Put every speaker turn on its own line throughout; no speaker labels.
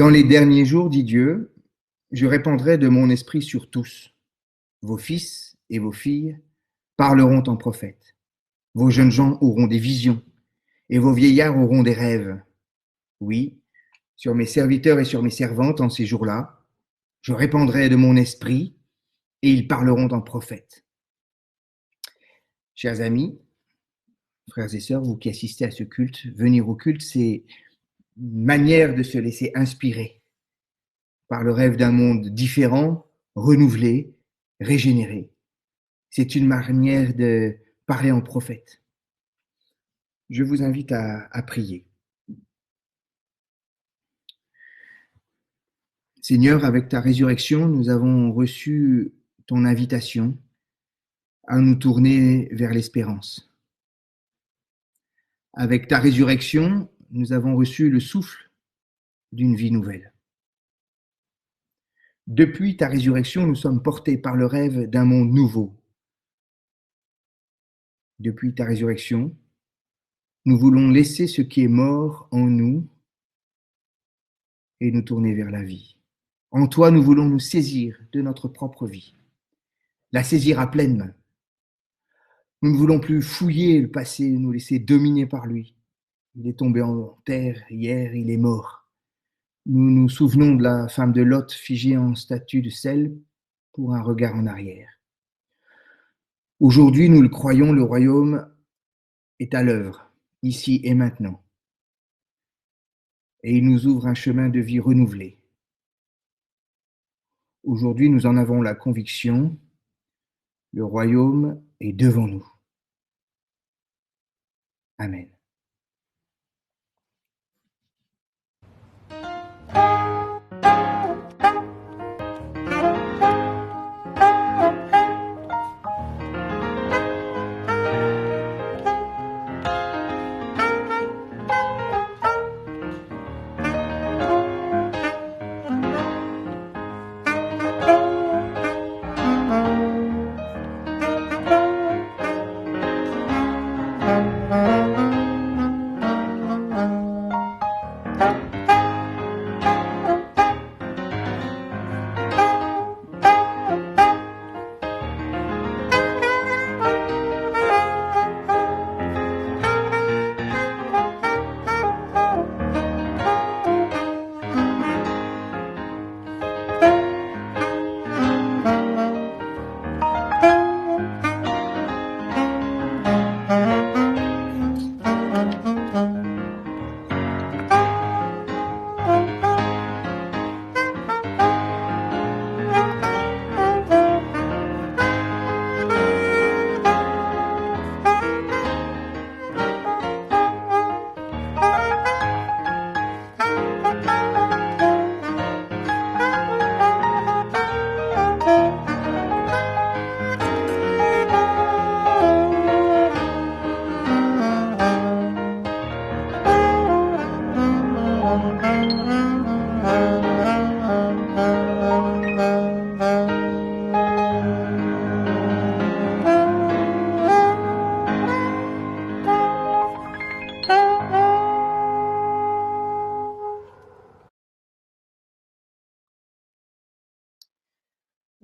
Dans les derniers jours, dit Dieu, je répandrai de mon esprit sur tous. Vos fils et vos filles parleront en prophètes. Vos jeunes gens auront des visions et vos vieillards auront des rêves. Oui, sur mes serviteurs et sur mes servantes en ces jours-là, je répandrai de mon esprit et ils parleront en prophètes. Chers amis, frères et sœurs, vous qui assistez à ce culte, venir au culte, c'est une manière de se laisser inspirer par le rêve d'un monde différent, renouvelé, régénéré. C'est une manière de parler en prophète. Je vous invite à prier. Seigneur, avec ta résurrection, nous avons reçu ton invitation à nous tourner vers l'espérance. Avec ta résurrection, nous avons reçu le souffle d'une vie nouvelle. Depuis ta résurrection, nous sommes portés par le rêve d'un monde nouveau. Depuis ta résurrection, nous voulons laisser ce qui est mort en nous et nous tourner vers la vie. En toi, nous voulons nous saisir de notre propre vie, la saisir à pleine main. Nous ne voulons plus fouiller le passé, nous laisser dominer par lui. Il est tombé en terre hier, il est mort. Nous nous souvenons de la femme de Lot figée en statue de sel pour un regard en arrière. Aujourd'hui, nous le croyons, le royaume est à l'œuvre, ici et maintenant. Et il nous ouvre un chemin de vie renouvelé. Aujourd'hui, nous en avons la conviction, le royaume est devant nous. Amen.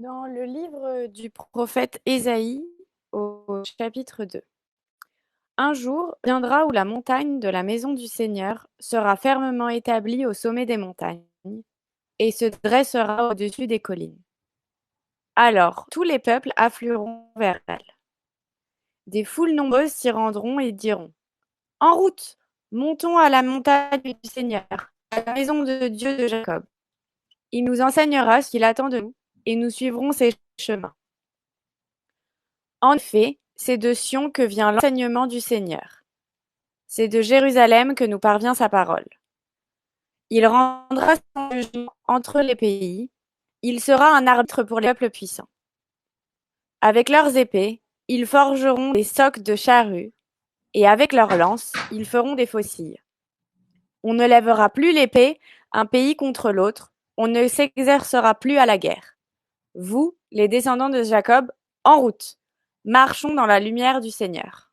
Dans le livre du prophète Ésaïe, au chapitre 2. Un jour viendra où la montagne de la maison du Seigneur sera fermement établie au sommet des montagnes et se dressera au-dessus des collines. Alors tous les peuples afflueront vers elle. Des foules nombreuses s'y rendront et diront : En route, montons à la montagne du Seigneur, à la maison de Dieu de Jacob. Il nous enseignera ce qu'il attend de nous et nous suivrons ses chemins. En effet, c'est de Sion que vient l'enseignement du Seigneur. C'est de Jérusalem que nous parvient sa parole. Il rendra son jugement entre les pays. Il sera un arbitre pour les peuples puissants. Avec leurs épées, ils forgeront des socs de charrues, et avec leurs lances, ils feront des faucilles. On ne lèvera plus l'épée, un pays contre l'autre, on ne s'exercera plus à la guerre. Vous, les descendants de Jacob, en route, marchons dans la lumière du Seigneur.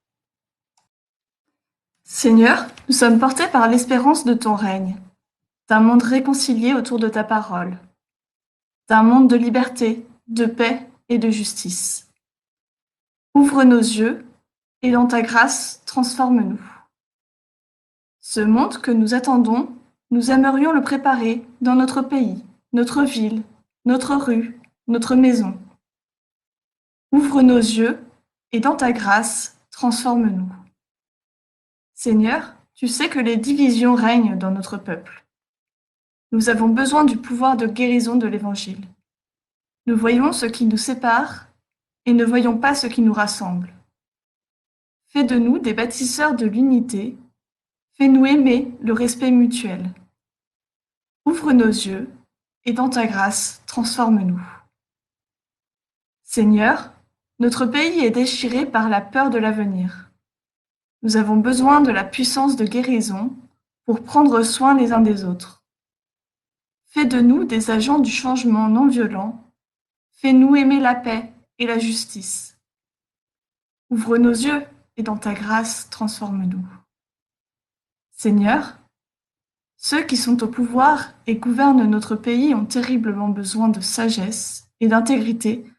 Seigneur, nous sommes portés par l'espérance de ton règne, d'un monde réconcilié autour de ta parole, d'un monde de liberté, de paix et de justice. Ouvre nos yeux et dans ta grâce, transforme-nous. Ce monde que nous attendons, nous aimerions le préparer dans notre pays, notre ville, notre rue, notre maison. Ouvre nos yeux et dans ta grâce, transforme-nous. Seigneur, tu sais que les divisions règnent dans notre peuple. Nous avons besoin du pouvoir de guérison de l'Évangile. Nous voyons ce qui nous sépare et ne voyons pas ce qui nous rassemble. Fais de nous des bâtisseurs de l'unité. Fais-nous aimer le respect mutuel. Ouvre nos yeux et dans ta grâce, transforme-nous. Seigneur, notre pays est déchiré par la peur de l'avenir. Nous avons besoin de la puissance de guérison pour prendre soin les uns des autres. Fais de nous des agents du changement non violent. Fais-nous aimer la paix et la justice. Ouvre nos yeux et dans ta grâce, transforme-nous. Seigneur, ceux qui sont au pouvoir et gouvernent notre pays ont terriblement besoin de sagesse et d'intégrité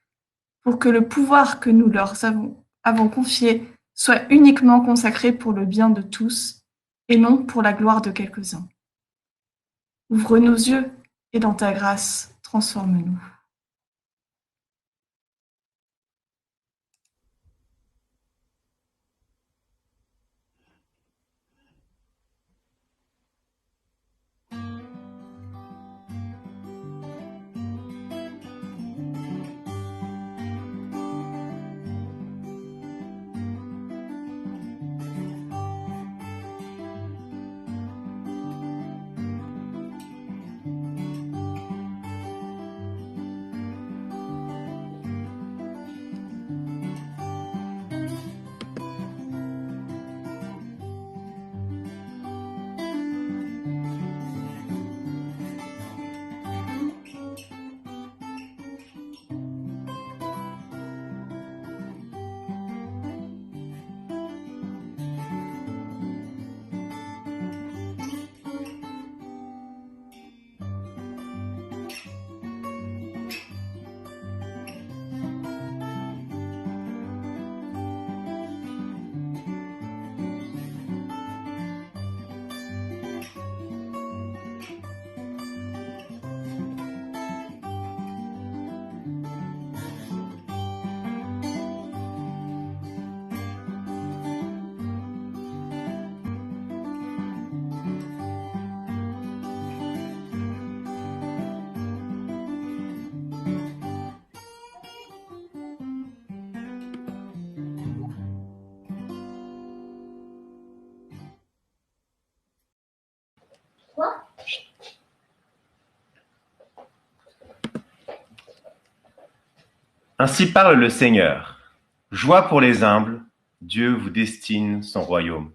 pour que le pouvoir que nous leur avons confié soit uniquement consacré pour le bien de tous et non pour la gloire de quelques-uns. Ouvre nos yeux et dans ta grâce, transforme-nous.
Ainsi parle le Seigneur. Joie pour les humbles, Dieu vous destine son royaume.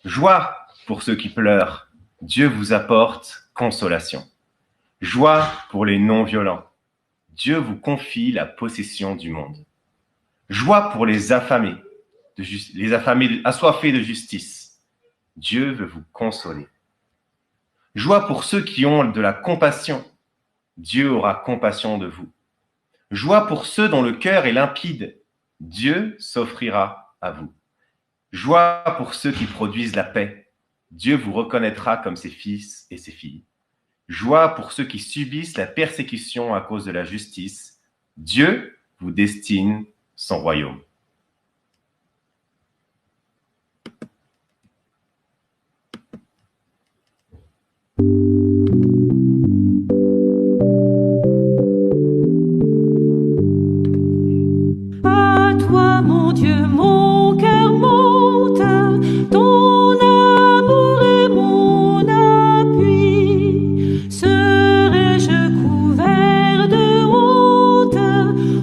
Joie pour ceux qui pleurent, Dieu vous apporte consolation. Joie pour les non-violents, Dieu vous confie la possession du monde. Joie pour les affamés assoiffés de justice, Dieu veut vous consoler. Joie pour ceux qui ont de la compassion, Dieu aura compassion de vous. Joie pour ceux dont le cœur est limpide, Dieu s'offrira à vous. Joie pour ceux qui produisent la paix, Dieu vous reconnaîtra comme ses fils et ses filles. Joie pour ceux qui subissent la persécution à cause de la justice, Dieu vous destine son royaume.
À toi mon Dieu, mon cœur monte, ton amour est mon appui. Serais-je couvert de honte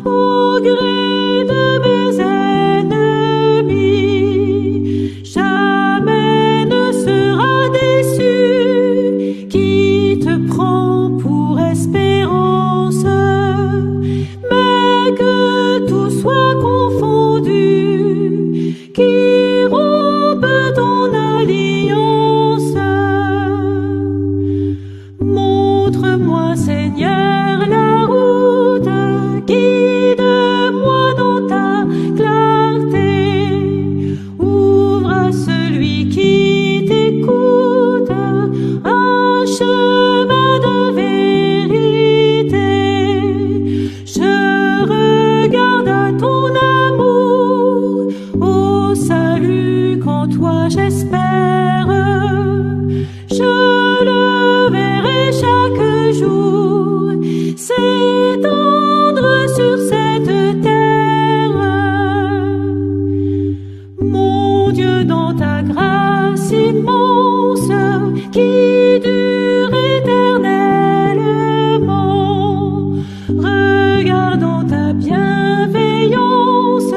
au gré de mes ennemis? Jamais ne sera déçu qui te prend pour espérance, mais que tout soit confondu, qui rompe ton alliance. Montre-moi, Seigneur, la route, guide-moi dans ta clarté. Ouvre à celui qui t'écoute un chemin de vérité. Je regarde à ton amour, au salut qu'en toi j'espère. Je le verrai chaque jour s'étendre sur cette terre. Mon Dieu, dans ta grâce immense qui dure éternellement, regarde dans ta bienveillance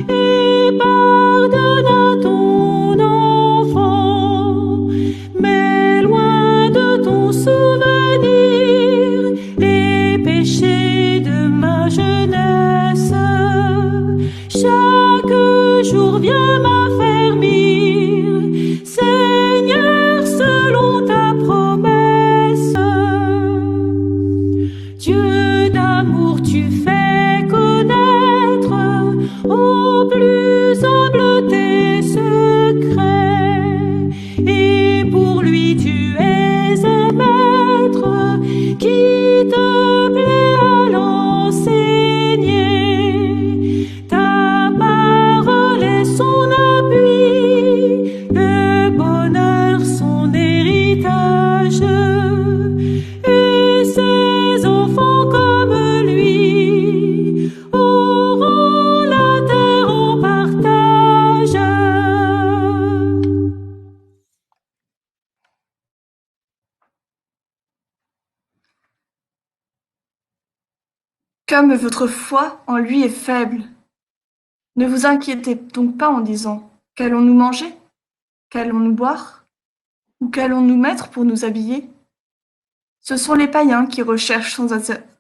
et pardonne à ton enfant. Mais loin de ton souvenir les péchés de ma jeunesse. Chaque jour vient m'affermir, Seigneur, selon ta promesse. Dieu d'amour, tu fais connaître au plus humble tes secrets, et pour lui tu es un maître qui te plaît à l'enseigner. Ta parole est son appui, le bonheur son héritage, et ses enfants comme lui auront la terre en partage.
Comme votre foi en lui est faible. Ne vous inquiétez donc pas en disant « Qu'allons-nous manger? Qu'allons-nous boire? Ou qu'allons-nous mettre pour nous habiller ?» Ce sont les païens qui recherchent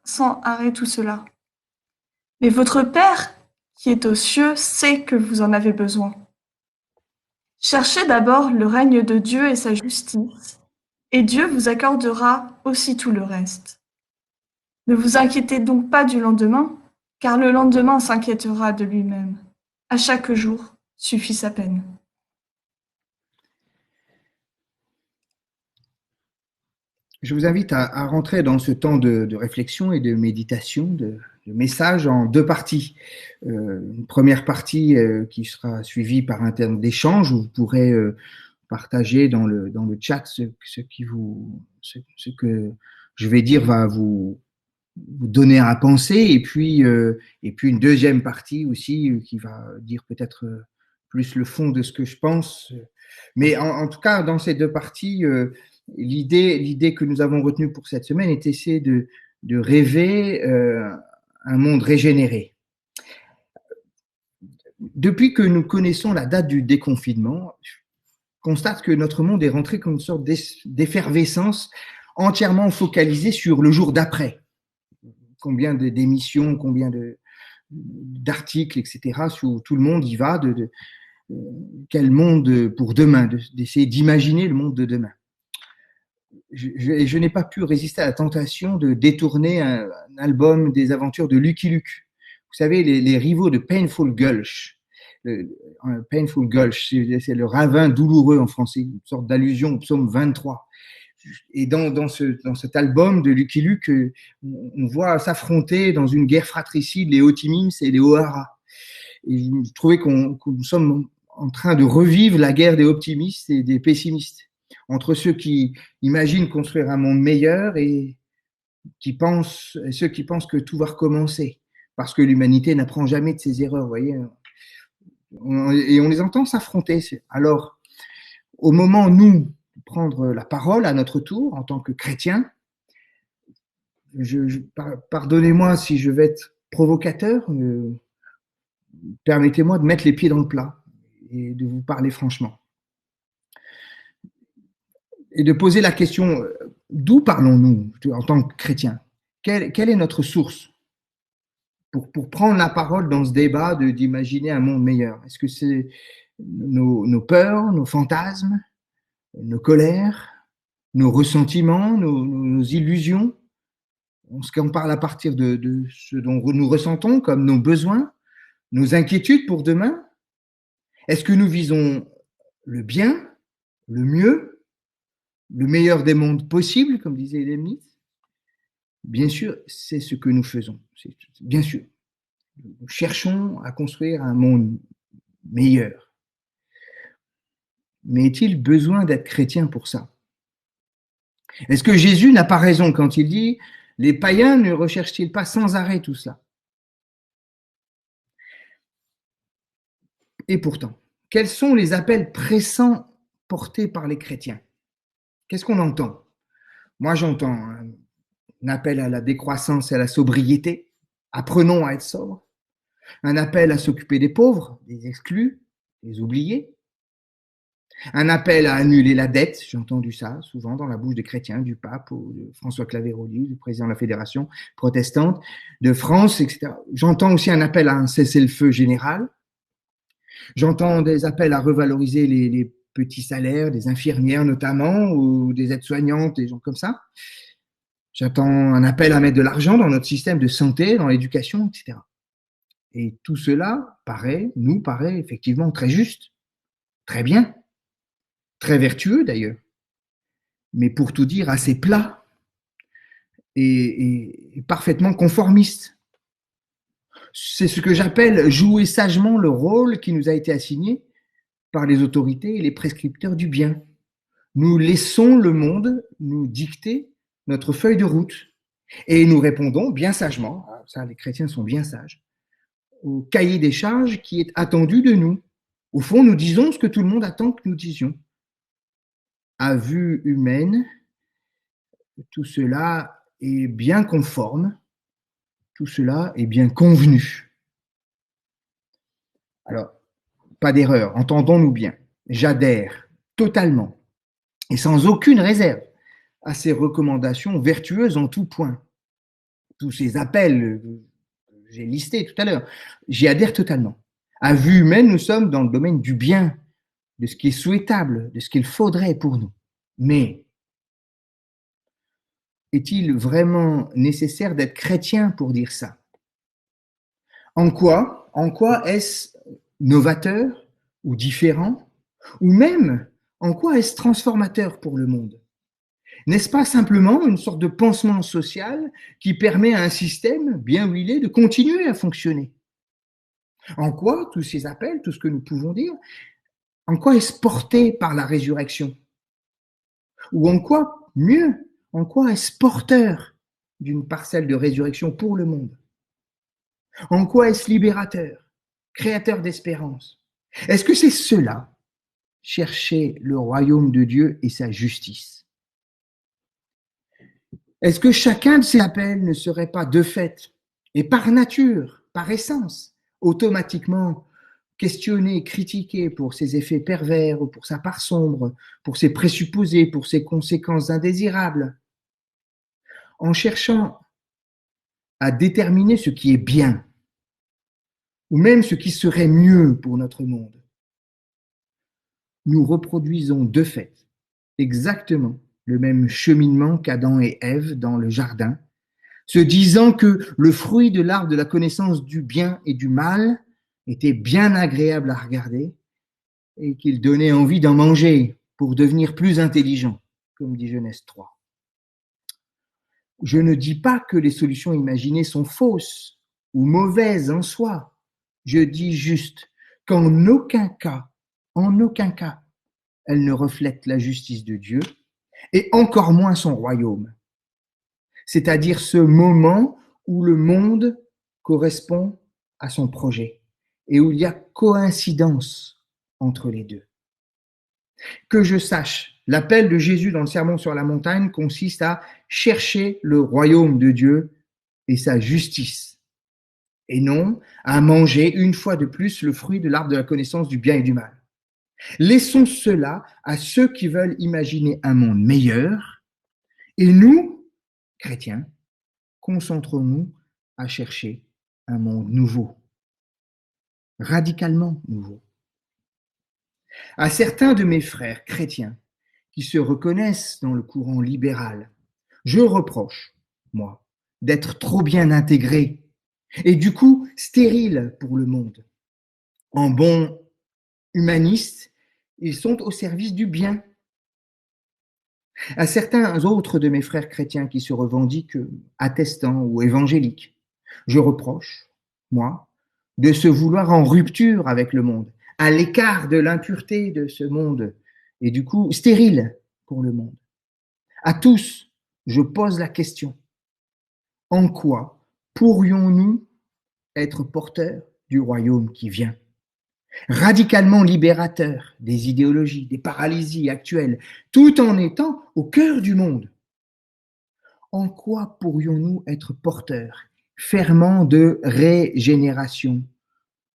sans arrêt tout cela. Mais votre Père, qui est aux cieux, sait que vous en avez besoin. Cherchez d'abord le règne de Dieu et sa justice, et Dieu vous accordera aussi tout le reste. Ne vous inquiétez donc pas du lendemain, car le lendemain s'inquiétera de lui-même. À chaque jour suffit sa peine.
Je vous invite à rentrer dans ce temps de réflexion et de méditation, de message en deux parties. Une première partie qui sera suivie par un terme d'échange où vous pourrez partager dans le chat ce que je vais dire va vous donner à penser, et puis une deuxième partie aussi qui va dire peut-être plus le fond de ce que je pense. Mais en tout cas, dans ces deux parties, l'idée que nous avons retenue pour cette semaine est essayer de rêver un monde régénéré. Depuis que nous connaissons la date du déconfinement, je constate que notre monde est rentré comme une sorte d'effervescence entièrement focalisée sur le jour d'après. Combien d'émissions, combien d'articles, etc. Sur tout le monde y va, quel monde pour demain, d'essayer d'imaginer le monde de demain. Je n'ai pas pu résister à la tentation de détourner un album des aventures de Lucky Luke. Vous savez, les rivaux de Painful Gulch. Painful Gulch, c'est le ravin douloureux en français, une sorte d'allusion au psaume 23. Et dans cet album de Lucky Luke, on voit s'affronter dans une guerre fratricide les Otimims et les O'Hara. Et je trouvais que nous sommes en train de revivre la guerre des optimistes et des pessimistes, entre ceux qui imaginent construire un monde meilleur et ceux qui pensent que tout va recommencer, parce que l'humanité n'apprend jamais de ses erreurs. Vous voyez, Et on les entend s'affronter. Alors, au moment, nous, de prendre la parole à notre tour, en tant que chrétiens, pardonnez-moi si je vais être provocateur, permettez-moi de mettre les pieds dans le plat et de vous parler franchement. Et de poser la question, d'où parlons-nous en tant que chrétiens? Quelle est notre source pour prendre la parole dans ce débat d'imaginer un monde meilleur? Est-ce que c'est nos peurs, nos fantasmes, nos colères, nos ressentiments, nos illusions? Est-ce qu'on parle à partir de ce dont nous ressentons comme nos besoins, nos inquiétudes pour demain? Est-ce que nous visons le bien, le mieux, le meilleur des mondes possibles, comme disait Leibniz? Bien sûr, c'est ce que nous faisons. Bien sûr, nous cherchons à construire un monde meilleur. Mais est-il besoin d'être chrétien pour ça? Est-ce que Jésus n'a pas raison quand il dit « Les païens ne recherchent-ils pas sans arrêt tout cela ?» Et pourtant, quels sont les appels pressants portés par les chrétiens? Qu'est-ce qu'on entend? Moi, j'entends un appel à la décroissance et à la sobriété. Apprenons à être sobres. Un appel à s'occuper des pauvres, des exclus, des oubliés. Un appel à annuler la dette. J'ai entendu ça souvent dans la bouche des chrétiens, du pape, ou de François Claveroli, du président de la Fédération protestante de France, etc. J'entends aussi un appel à un cessez-le-feu général. J'entends des appels à revaloriser les petits salaires des infirmières notamment, ou des aides-soignantes, des gens comme ça. J'entends un appel à mettre de l'argent dans notre système de santé, dans l'éducation, etc. Et tout cela nous paraît effectivement très juste, très bien, très vertueux d'ailleurs, mais pour tout dire assez plat et parfaitement conformiste. C'est ce que j'appelle jouer sagement le rôle qui nous a été assigné par les autorités et les prescripteurs du bien. Nous laissons le monde nous dicter notre feuille de route et nous répondons bien sagement, ça les chrétiens sont bien sages, au cahier des charges qui est attendu de nous. Au fond, nous disons ce que tout le monde attend que nous disions. À vue humaine, tout cela est bien conforme, tout cela est bien convenu. Alors, pas d'erreur, entendons-nous bien. J'adhère totalement et sans aucune réserve à ces recommandations vertueuses en tout point. Tous ces appels que j'ai listés tout à l'heure, j'y adhère totalement. À vue humaine, nous sommes dans le domaine du bien, de ce qui est souhaitable, de ce qu'il faudrait pour nous. Mais est-il vraiment nécessaire d'être chrétien pour dire ça? En quoi est-ce novateur ou différent? Ou même, en quoi est-ce transformateur pour le monde? N'est-ce pas simplement une sorte de pansement social qui permet à un système bien huilé de continuer à fonctionner? En quoi tous ces appels, tout ce que nous pouvons dire, en quoi est-ce porté par la résurrection? Ou en quoi, mieux, en quoi est-ce porteur d'une parcelle de résurrection pour le monde? En quoi est-ce libérateur, créateur d'espérance? Est-ce que c'est cela, chercher le royaume de Dieu et sa justice? Est-ce que chacun de ces appels ne serait pas de fait et par nature, par essence, automatiquement questionné, critiqué pour ses effets pervers ou pour sa part sombre, pour ses présupposés, pour ses conséquences indésirables? En cherchant à déterminer ce qui est bien, ou même ce qui serait mieux pour notre monde, nous reproduisons de fait exactement le même cheminement qu'Adam et Ève dans le jardin, se disant que le fruit de l'arbre de la connaissance du bien et du mal était bien agréable à regarder et qu'il donnait envie d'en manger pour devenir plus intelligent, comme dit Genèse 3. Je ne dis pas que les solutions imaginées sont fausses ou mauvaises en soi. Je dis juste qu'en aucun cas, elles ne reflètent la justice de Dieu et encore moins son royaume. C'est-à-dire ce moment où le monde correspond à son projet et où il y a coïncidence entre les deux. Que je sache, l'appel de Jésus dans le Sermon sur la montagne consiste à chercher le royaume de Dieu et sa justice, et non à manger une fois de plus le fruit de l'arbre de la connaissance du bien et du mal. Laissons cela à ceux qui veulent imaginer un monde meilleur, et nous, chrétiens, concentrons-nous à chercher un monde nouveau, radicalement nouveau. À certains de mes frères chrétiens qui se reconnaissent dans le courant libéral, je reproche, moi, d'être trop bien intégrés et du coup stériles pour le monde. En bons humanistes, ils sont au service du bien. À certains autres de mes frères chrétiens qui se revendiquent attestants ou évangéliques, je reproche, moi, de se vouloir en rupture avec le monde, à l'écart de l'impureté de ce monde et du coup stérile pour le monde. À tous, je pose la question, en quoi pourrions-nous être porteurs du royaume qui vient, radicalement libérateur des idéologies, des paralysies actuelles, tout en étant au cœur du monde? En quoi pourrions-nous être porteurs, ferments de régénération?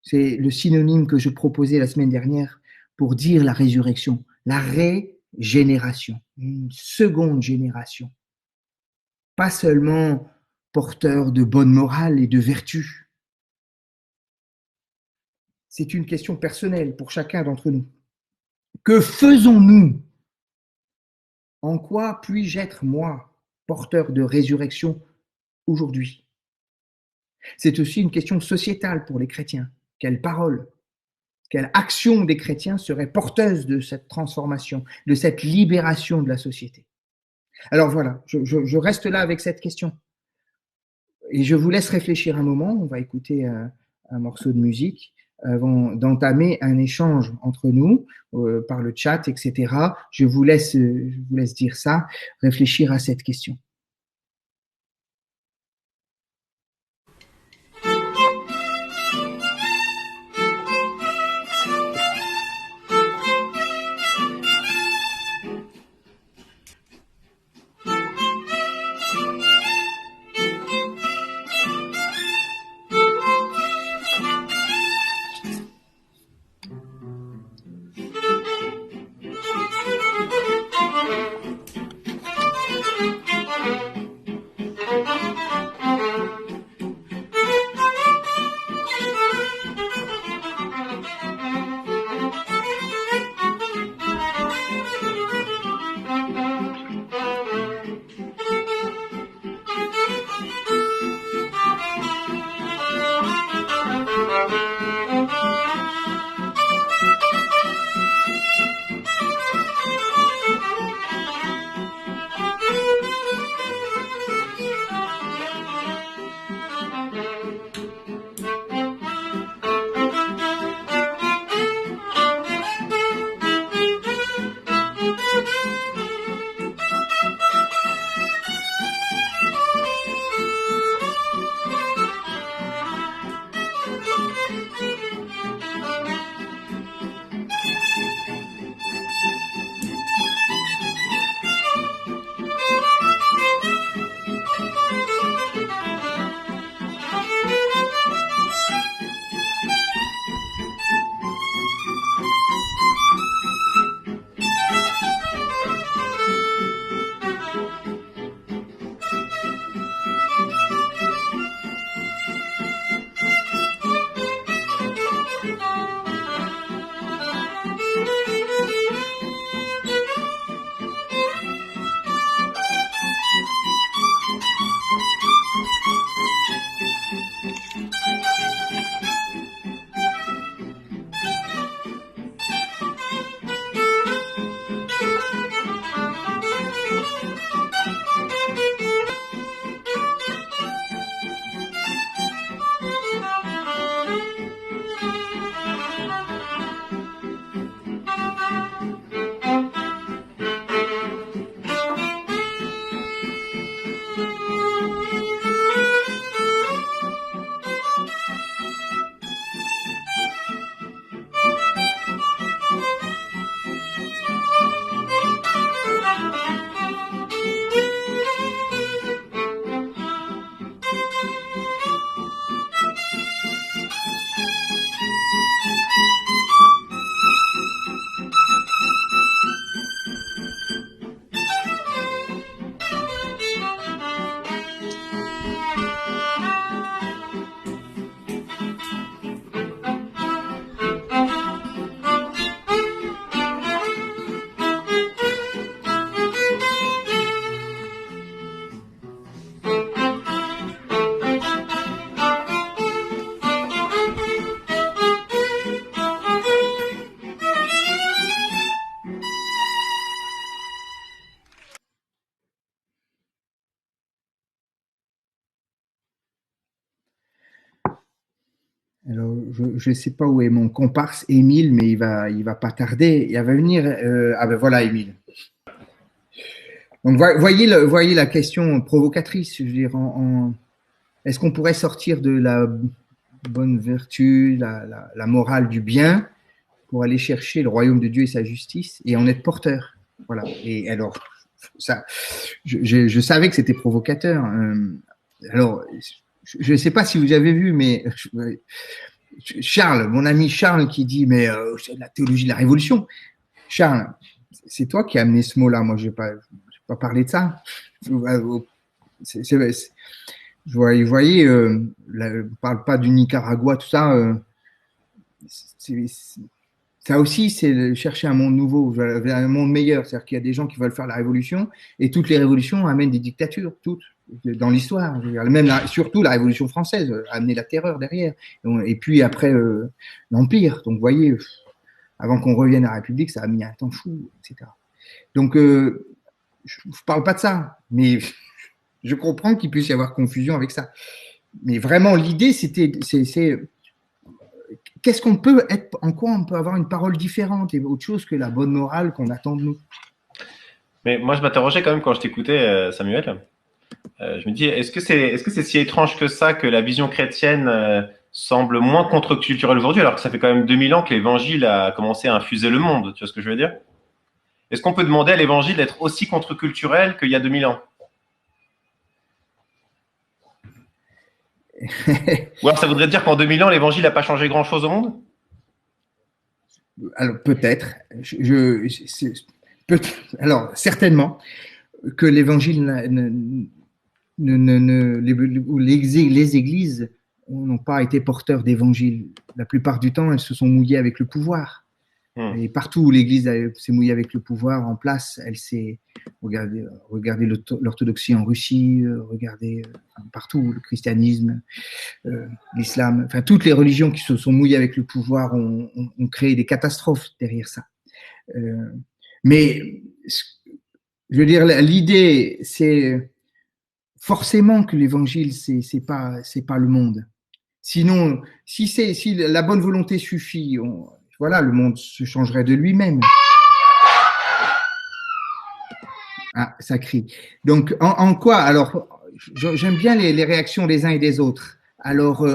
C'est le synonyme que je proposais la semaine dernière pour dire la résurrection, la régénération, une seconde génération. Pas seulement porteurs de bonne morale et de vertu. C'est une question personnelle pour chacun d'entre nous. Que faisons-nous? En quoi puis-je être, moi, porteur de résurrection aujourd'hui? C'est aussi une question sociétale pour les chrétiens. Quelle parole, quelle action des chrétiens serait porteuse de cette transformation, de cette libération de la société? Alors voilà, je reste là avec cette question. Et je vous laisse réfléchir un moment. On va écouter un morceau de musique avant d'entamer un échange entre nous par le chat, etc. Je vous laisse dire ça, réfléchir à cette question. Alors, je ne sais pas où est mon comparse Émile, mais il va pas tarder. Il va venir. Ah ben voilà, Émile. Donc, voyez la question provocatrice. Je veux dire, est-ce qu'on pourrait sortir de la bonne vertu, la morale du bien, pour aller chercher le royaume de Dieu et sa justice et en être porteur? Voilà. Et alors, ça, je savais que c'était provocateur. Alors, je ne sais pas si vous avez vu, mais Charles, mon ami Charles, qui dit mais c'est la théologie de la révolution. Charles, c'est toi qui as amené ce mot-là. Moi, je vais pas parler de ça. Vous voyez, ne parle pas du Nicaragua, tout ça. Ça aussi, c'est chercher un monde nouveau, un monde meilleur. C'est-à-dire qu'il y a des gens qui veulent faire la révolution, et toutes les révolutions amènent des dictatures, toutes, dans l'histoire. Même surtout la Révolution française a amené la terreur derrière. Et puis après, l'Empire. Donc, vous voyez, avant qu'on revienne à la République, ça a mis un temps fou, etc. Donc, je ne parle pas de ça, mais je comprends qu'il puisse y avoir confusion avec ça. Mais vraiment, l'idée, c'est qu'est-ce qu'on peut être, en quoi on peut avoir une parole différente et autre chose que la bonne morale qu'on attend de nous.
Mais moi, je m'interrogeais quand même quand je t'écoutais, Samuel. Je me dis, est-ce que c'est si étrange que ça que la vision chrétienne semble moins contre-culturelle aujourd'hui, alors que ça fait quand même 2000 ans que l'évangile a commencé à infuser le monde, tu vois ce que je veux dire? Est-ce qu'on peut demander à l'évangile d'être aussi contre-culturel qu'il y a 2000 ans? Ou alors ça voudrait dire qu'en 2000 ans, l'évangile n'a pas changé grand-chose au monde?
Alors peut-être. Alors certainement que l'évangile ou les églises n'ont pas été porteurs d'évangile. La plupart du temps, elles se sont mouillées avec le pouvoir. Et partout où l'Église s'est mouillée avec le pouvoir en place, elle s'est regardez l'orthodoxie en Russie, regardez partout le christianisme, l'islam, enfin toutes les religions qui se sont mouillées avec le pouvoir ont créé des catastrophes derrière ça. Mais je veux dire, l'idée, c'est forcément que l'Évangile, c'est pas le monde. Sinon, si la bonne volonté suffit, voilà, le monde se changerait de lui-même. Ah, ça crie. Donc, en quoi? Alors, j'aime bien les réactions des uns et des autres. Alors,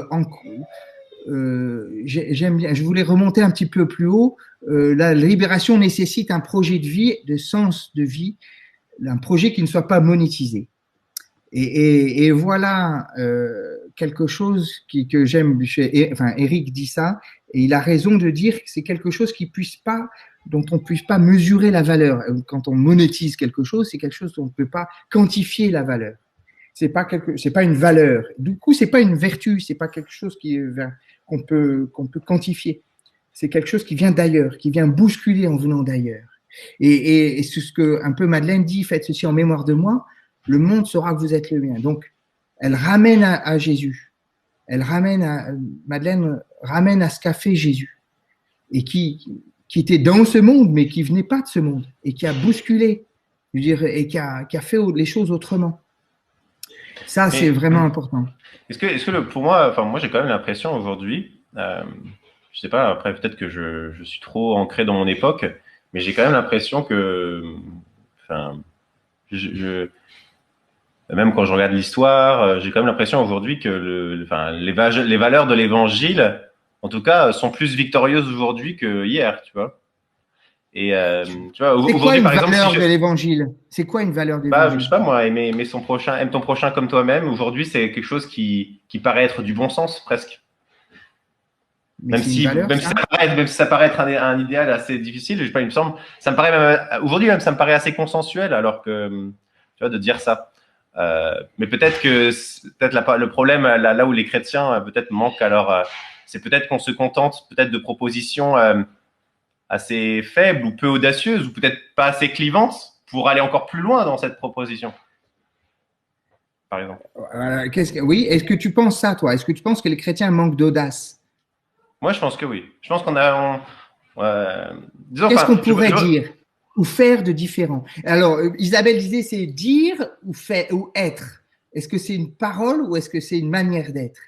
j'aime bien. Je voulais remonter un petit peu plus haut. La libération nécessite un projet de vie, de sens de vie, un projet qui ne soit pas monétisé. Et voilà quelque chose que j'aime. Enfin, Eric dit ça, et il a raison de dire que c'est quelque chose dont on ne puisse pas mesurer la valeur. Quand on monétise quelque chose, c'est quelque chose dont on ne peut pas quantifier la valeur. C'est pas une valeur. Du coup, c'est pas une vertu. C'est pas quelque chose qu'on peut quantifier. C'est quelque chose qui vient d'ailleurs, qui vient bousculer en venant d'ailleurs. Et c'est ce que un peu Madeleine dit, faites ceci en mémoire de moi. Le monde saura que vous êtes le mien. Donc, elle ramène à Jésus. Madeleine ramène à ce qu'a fait Jésus. Et qui était dans ce monde, mais qui venait pas de ce monde. Et qui a bousculé. Je veux dire, et qui a fait les choses autrement. Ça, c'est vraiment important.
Est-ce que pour moi, enfin, moi, j'ai quand même l'impression aujourd'hui, je sais pas, après, peut-être que je suis trop ancré dans mon époque, mais j'ai quand même l'impression que, enfin, même quand je regarde l'histoire, j'ai quand même l'impression aujourd'hui que les valeurs de l'évangile, en tout cas, sont plus victorieuses aujourd'hui que hier, tu vois. Et tu vois, aujourd'hui, par exemple,
valeur de l'évangile. C'est quoi une valeur de l'évangile?
Je sais pas moi, aimer son prochain, aime ton prochain comme toi-même. Aujourd'hui, c'est quelque chose qui paraît être du bon sens presque. Même si ça paraît être un idéal assez difficile, je sais pas, il me semble, ça me paraît même aujourd'hui même ça me paraît assez consensuel, alors que tu vois, de dire ça. Mais peut-être que le problème là où les chrétiens peut-être manquent, alors c'est peut-être qu'on se contente peut-être de propositions assez faibles ou peu audacieuses ou peut-être pas assez clivantes pour aller encore plus loin dans cette proposition, par exemple.
Oui, est-ce que tu penses ça, toi? Est-ce que tu penses que les chrétiens manquent d'audace?
Moi, je pense que oui. Je pense qu'on a.
Qu'est-ce qu'on pourrait dire ou faire de différent? Alors, Isabelle disait, c'est dire ou faire ou être. Est-ce que c'est une parole ou est-ce que c'est une manière d'être?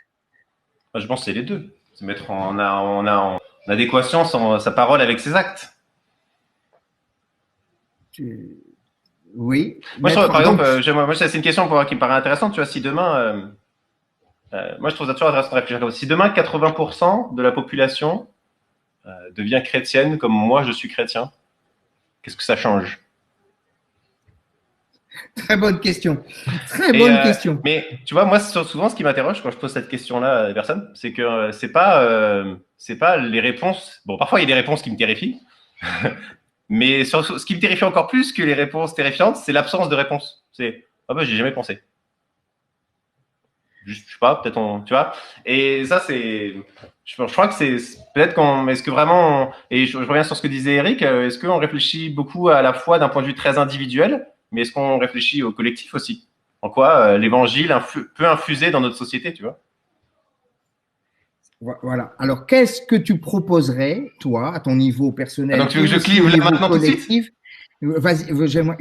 Je pense que c'est les deux. Se mettre en adéquation sa parole avec ses actes.
Oui.
Moi, je trouve, par
Donc,
exemple, c'est une question qui me paraît intéressante. Tu vois, si demain, moi, je trouve ça toujours intéressant de réfléchir comme ça. Si demain, 80% de la population devient chrétienne, comme moi, je suis chrétien, qu'est-ce que ça change?
très bonne question. Très bonne question.
Mais tu vois, moi, souvent, ce qui m'interroge quand je pose cette question-là à des personnes, c'est que c'est pas les réponses. Bon, parfois, il y a des réponses qui me terrifient. Mais ce qui me terrifie encore plus que les réponses terrifiantes, c'est l'absence de réponse. C'est ah bah j'ai jamais pensé. Juste, je sais pas, peut-être tu vois. Et ça je crois que c'est peut-être est-ce que vraiment et je reviens sur ce que disait Eric, est-ce qu'on réfléchit beaucoup à la fois d'un point de vue très individuel, mais est-ce qu'on réfléchit au collectif aussi? En quoi l'évangile peut infuser dans notre société, tu vois?
Voilà. Alors, qu'est-ce que tu proposerais, toi, à ton niveau personnel?
Donc, tu veux que je clive là maintenant tout de suite?
Vas-y,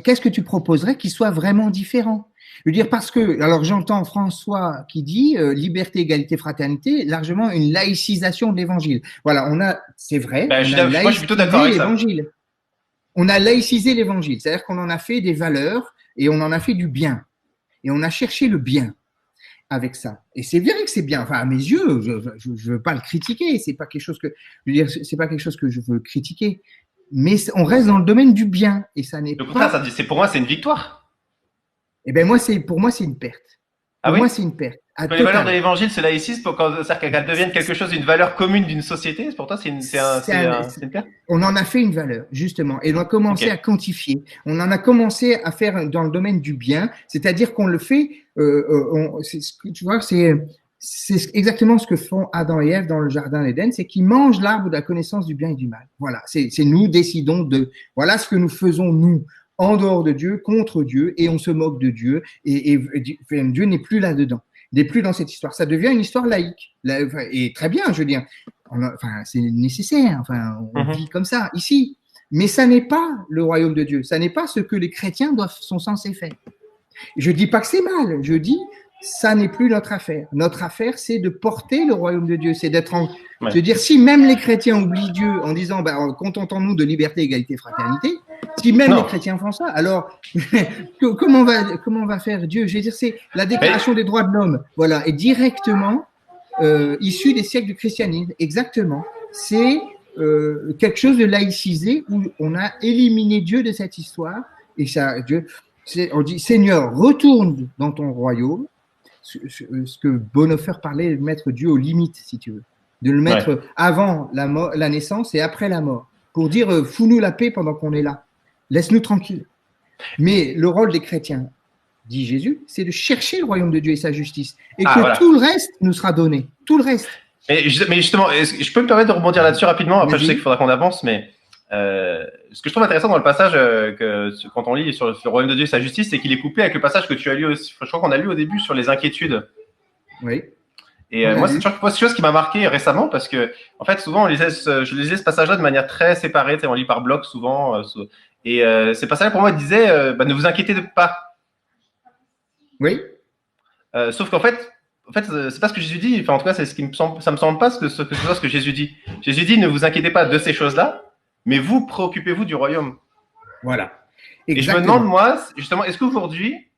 qu'est-ce que tu proposerais qui soit vraiment différent? Je veux dire, parce que, alors j'entends François qui dit liberté, égalité, fraternité, largement une laïcisation de l'évangile. Voilà, c'est vrai,
moi, je suis plutôt d'accord avec ça.
On a laïcisé l'évangile, c'est-à-dire qu'on en a fait des valeurs et on en a fait du bien. Et on a cherché le bien avec ça. Et c'est vrai que c'est bien. Enfin, à mes yeux, je veux pas le critiquer. C'est pas quelque chose que, je veux dire, c'est pas quelque chose que je veux critiquer. Mais on reste dans le domaine du bien. Et ça n'est pas.
Au contraire, pour moi, c'est une victoire.
Eh ben, pour moi, c'est une perte. Pour moi, c'est une perte.
Les valeurs de l'évangile, c'est laïcisme, c'est-à-dire qu'elles deviennent quelque chose, une valeur commune d'une société. Pour toi, c'est une perte.
On en a fait une valeur, justement, et on a commencé à quantifier. On en a commencé à faire dans le domaine du bien, c'est-à-dire qu'on le fait. Tu vois, c'est exactement ce que font Adam et Ève dans le jardin d'Éden, c'est qu'ils mangent l'arbre de la connaissance du bien et du mal. Voilà, c'est nous décidons voilà ce que nous faisons nous en dehors de Dieu, contre Dieu, et on se moque de Dieu, et Dieu n'est plus là-dedans. N'est plus dans cette histoire. Ça devient une histoire laïque. Et très bien, je veux dire. C'est nécessaire. Enfin, on vit comme ça, ici. Mais ça n'est pas le royaume de Dieu. Ça n'est pas ce que les chrétiens sont censés faire. Je dis pas que c'est mal. Je dis, ça n'est plus notre affaire. Notre affaire, c'est de porter le royaume de Dieu. C'est je veux dire, si même les chrétiens oublient Dieu en disant, contentons-nous de liberté, égalité, fraternité, si même les chrétiens font ça, alors comment va faire Dieu? Je veux dire, c'est la déclaration des droits de l'homme, voilà, est directement issue des siècles du christianisme. Exactement. C'est quelque chose de laïcisé où on a éliminé Dieu de cette histoire. Et ça, on dit, Seigneur, retourne dans ton royaume. Ce que Bonhoeffer parlait de mettre Dieu aux limites, si tu veux, de le mettre avant la naissance et après la mort, pour dire fous-nous la paix pendant qu'on est là, laisse-nous tranquilles. Mais le rôle des chrétiens, dit Jésus, c'est de chercher le royaume de Dieu et sa justice, et tout le reste nous sera donné, tout le reste.
Mais justement, je peux me permettre de rebondir là-dessus rapidement. Après, je sais qu'il faudra qu'on avance, mais ce que je trouve intéressant dans le passage quand on lit sur le royaume de Dieu et sa justice, c'est qu'il est couplé avec le passage que tu as lu aussi. Je crois qu'on a lu au début sur les inquiétudes.
Oui.
Et moi, c'est quelque chose qui m'a marqué récemment parce que, en fait, souvent, je lisais ce passage-là de manière très séparée. On lit par bloc souvent. Et ces passages-là, pour moi, disaient ne vous inquiétez pas.
Oui.
Sauf qu'en fait, c'est pas ce que Jésus dit. Enfin, en tout cas, c'est ça me semble pas ce que Jésus dit. Jésus dit ne vous inquiétez pas de ces choses-là. Mais vous, préoccupez-vous du royaume.
Voilà. Exactement.
Et je me demande, moi, justement, est-ce qu'aujourd'hui,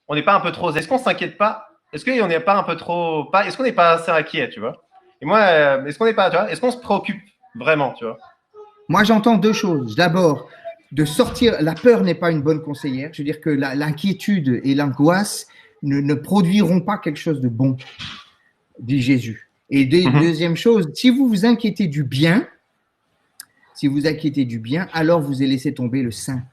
on n'est pas un peu trop... Est-ce qu'on ne s'inquiète pas? Est-ce qu'on n'est pas un peu trop... Est-ce qu'on n'est pas assez inquiet, tu vois? Et moi, est-ce qu'on n'est pas... Tu vois, est-ce qu'on se préoccupe vraiment, tu vois?
Moi, j'entends deux choses. D'abord, de sortir... La peur n'est pas une bonne conseillère. Je veux dire que l'inquiétude et l'angoisse ne produiront pas quelque chose de bon, dit Jésus. Et deuxième chose, si vous vous inquiétez du bien... Si vous inquiétez du bien, alors vous avez laissé tomber le saint.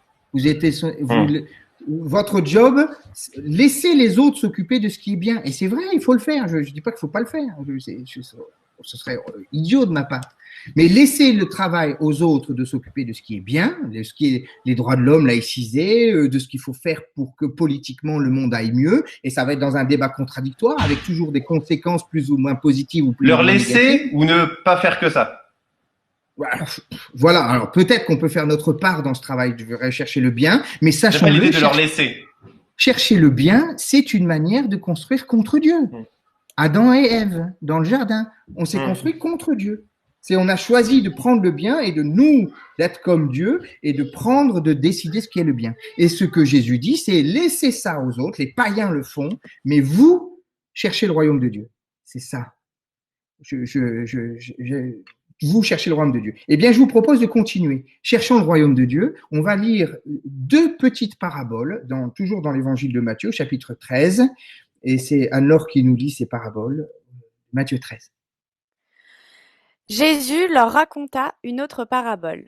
Votre job, laissez les autres s'occuper de ce qui est bien. Et c'est vrai, il faut le faire. Je ne dis pas qu'il ne faut pas le faire. Ce serait idiot de ma part. Mais laissez le travail aux autres de s'occuper de ce qui est bien, de ce qui est les droits de l'homme laïcisés, de ce qu'il faut faire pour que politiquement le monde aille mieux. Et ça va être dans un débat contradictoire avec toujours des conséquences plus ou moins positives ou plus
leur
ou moins
laisser
négatives.
Ou ne pas faire que ça.
Voilà, alors peut-être qu'on peut faire notre part dans ce travail de rechercher le bien, mais sachons
l'idée de leur laisser.
Chercher le bien, c'est une manière de construire contre Dieu. Adam et Ève, dans le jardin. On s'est construit contre Dieu. On a choisi de prendre le bien et de nous, d'être comme Dieu et de décider ce qui est le bien. Et ce que Jésus dit, c'est laissez ça aux autres, les païens le font, mais vous, cherchez le royaume de Dieu. C'est ça. Vous cherchez le royaume de Dieu. Eh bien, je vous propose de continuer. Cherchons le royaume de Dieu. On va lire 2 petites paraboles, toujours dans l'évangile de Matthieu, chapitre 13. Et c'est Anne-Laure qui nous lit ces paraboles. Matthieu 13.
Jésus leur raconta une autre parabole.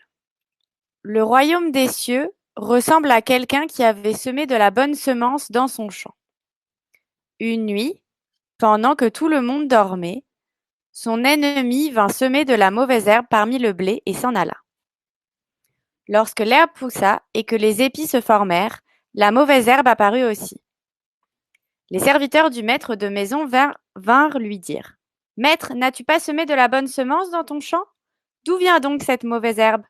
Le royaume des cieux ressemble à quelqu'un qui avait semé de la bonne semence dans son champ. Une nuit, pendant que tout le monde dormait, son ennemi vint semer de la mauvaise herbe parmi le blé et s'en alla. Lorsque l'herbe poussa et que les épis se formèrent, la mauvaise herbe apparut aussi. Les serviteurs du maître de maison vinrent lui dire : « Maître, n'as-tu pas semé de la bonne semence dans ton champ ? D'où vient donc cette mauvaise herbe ? »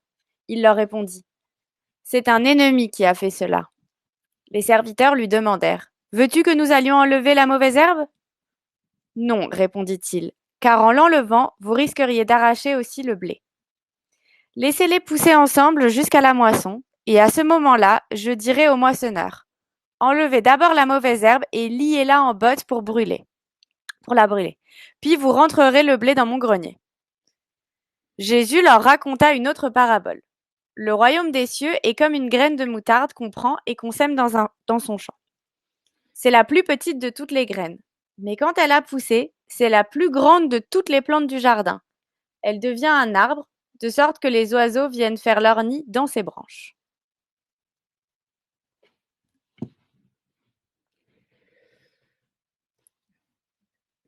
Il leur répondit : « C'est un ennemi qui a fait cela. » Les serviteurs lui demandèrent : « Veux-tu que nous allions enlever la mauvaise herbe ? » « Non, répondit-il, car en l'enlevant, vous risqueriez d'arracher aussi le blé. Laissez-les pousser ensemble jusqu'à la moisson, et à ce moment-là, je dirai au moissonneur : enlevez d'abord la mauvaise herbe et liez-la en botte pour la brûler. Puis vous rentrerez le blé dans mon grenier. » Jésus leur raconta une autre parabole. Le royaume des cieux est comme une graine de moutarde qu'on prend et qu'on sème dans son champ. C'est la plus petite de toutes les graines. Mais quand elle a poussé, c'est la plus grande de toutes les plantes du jardin. Elle devient un arbre, de sorte que les oiseaux viennent faire leur nid dans ses branches.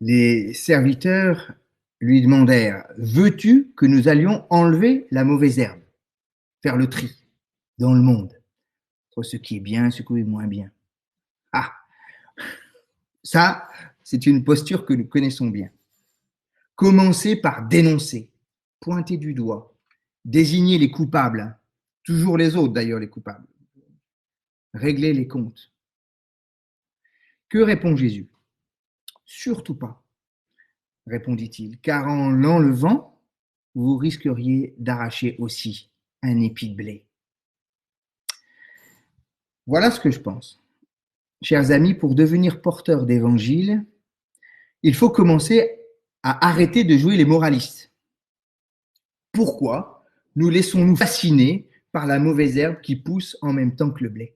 Les serviteurs lui demandèrent : « Veux-tu que nous allions enlever la mauvaise herbe, faire le tri dans le monde, entre ce qui est bien, ce qui est moins bien ?» Ah, ça, c'est une posture que nous connaissons bien. Commencer par dénoncer, pointer du doigt, désigner les coupables, toujours les autres d'ailleurs les coupables, régler les comptes. Que répond Jésus ? Surtout pas, répondit-il, car en l'enlevant, vous risqueriez d'arracher aussi un épi de blé. Voilà ce que je pense. Chers amis, pour devenir porteur d'évangile, il faut commencer à arrêter de jouer les moralistes. Pourquoi nous laissons-nous fasciner par la mauvaise herbe qui pousse en même temps que le blé ?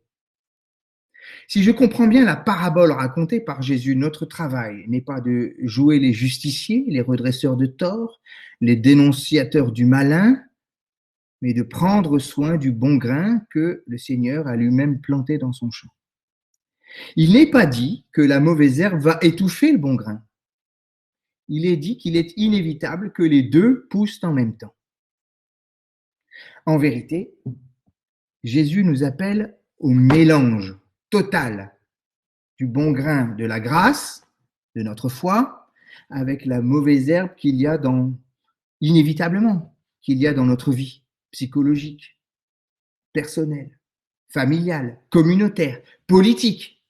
Si je comprends bien la parabole racontée par Jésus, notre travail n'est pas de jouer les justiciers, les redresseurs de tort, les dénonciateurs du malin, mais de prendre soin du bon grain que le Seigneur a lui-même planté dans son champ. Il n'est pas dit que la mauvaise herbe va étouffer le bon grain. Il est dit qu'il est inévitable que les deux poussent en même temps. En vérité, Jésus nous appelle au mélange total du bon grain de la grâce, de notre foi, avec la mauvaise herbe inévitablement, qu'il y a dans notre vie psychologique, personnelle, familiale, communautaire, politique.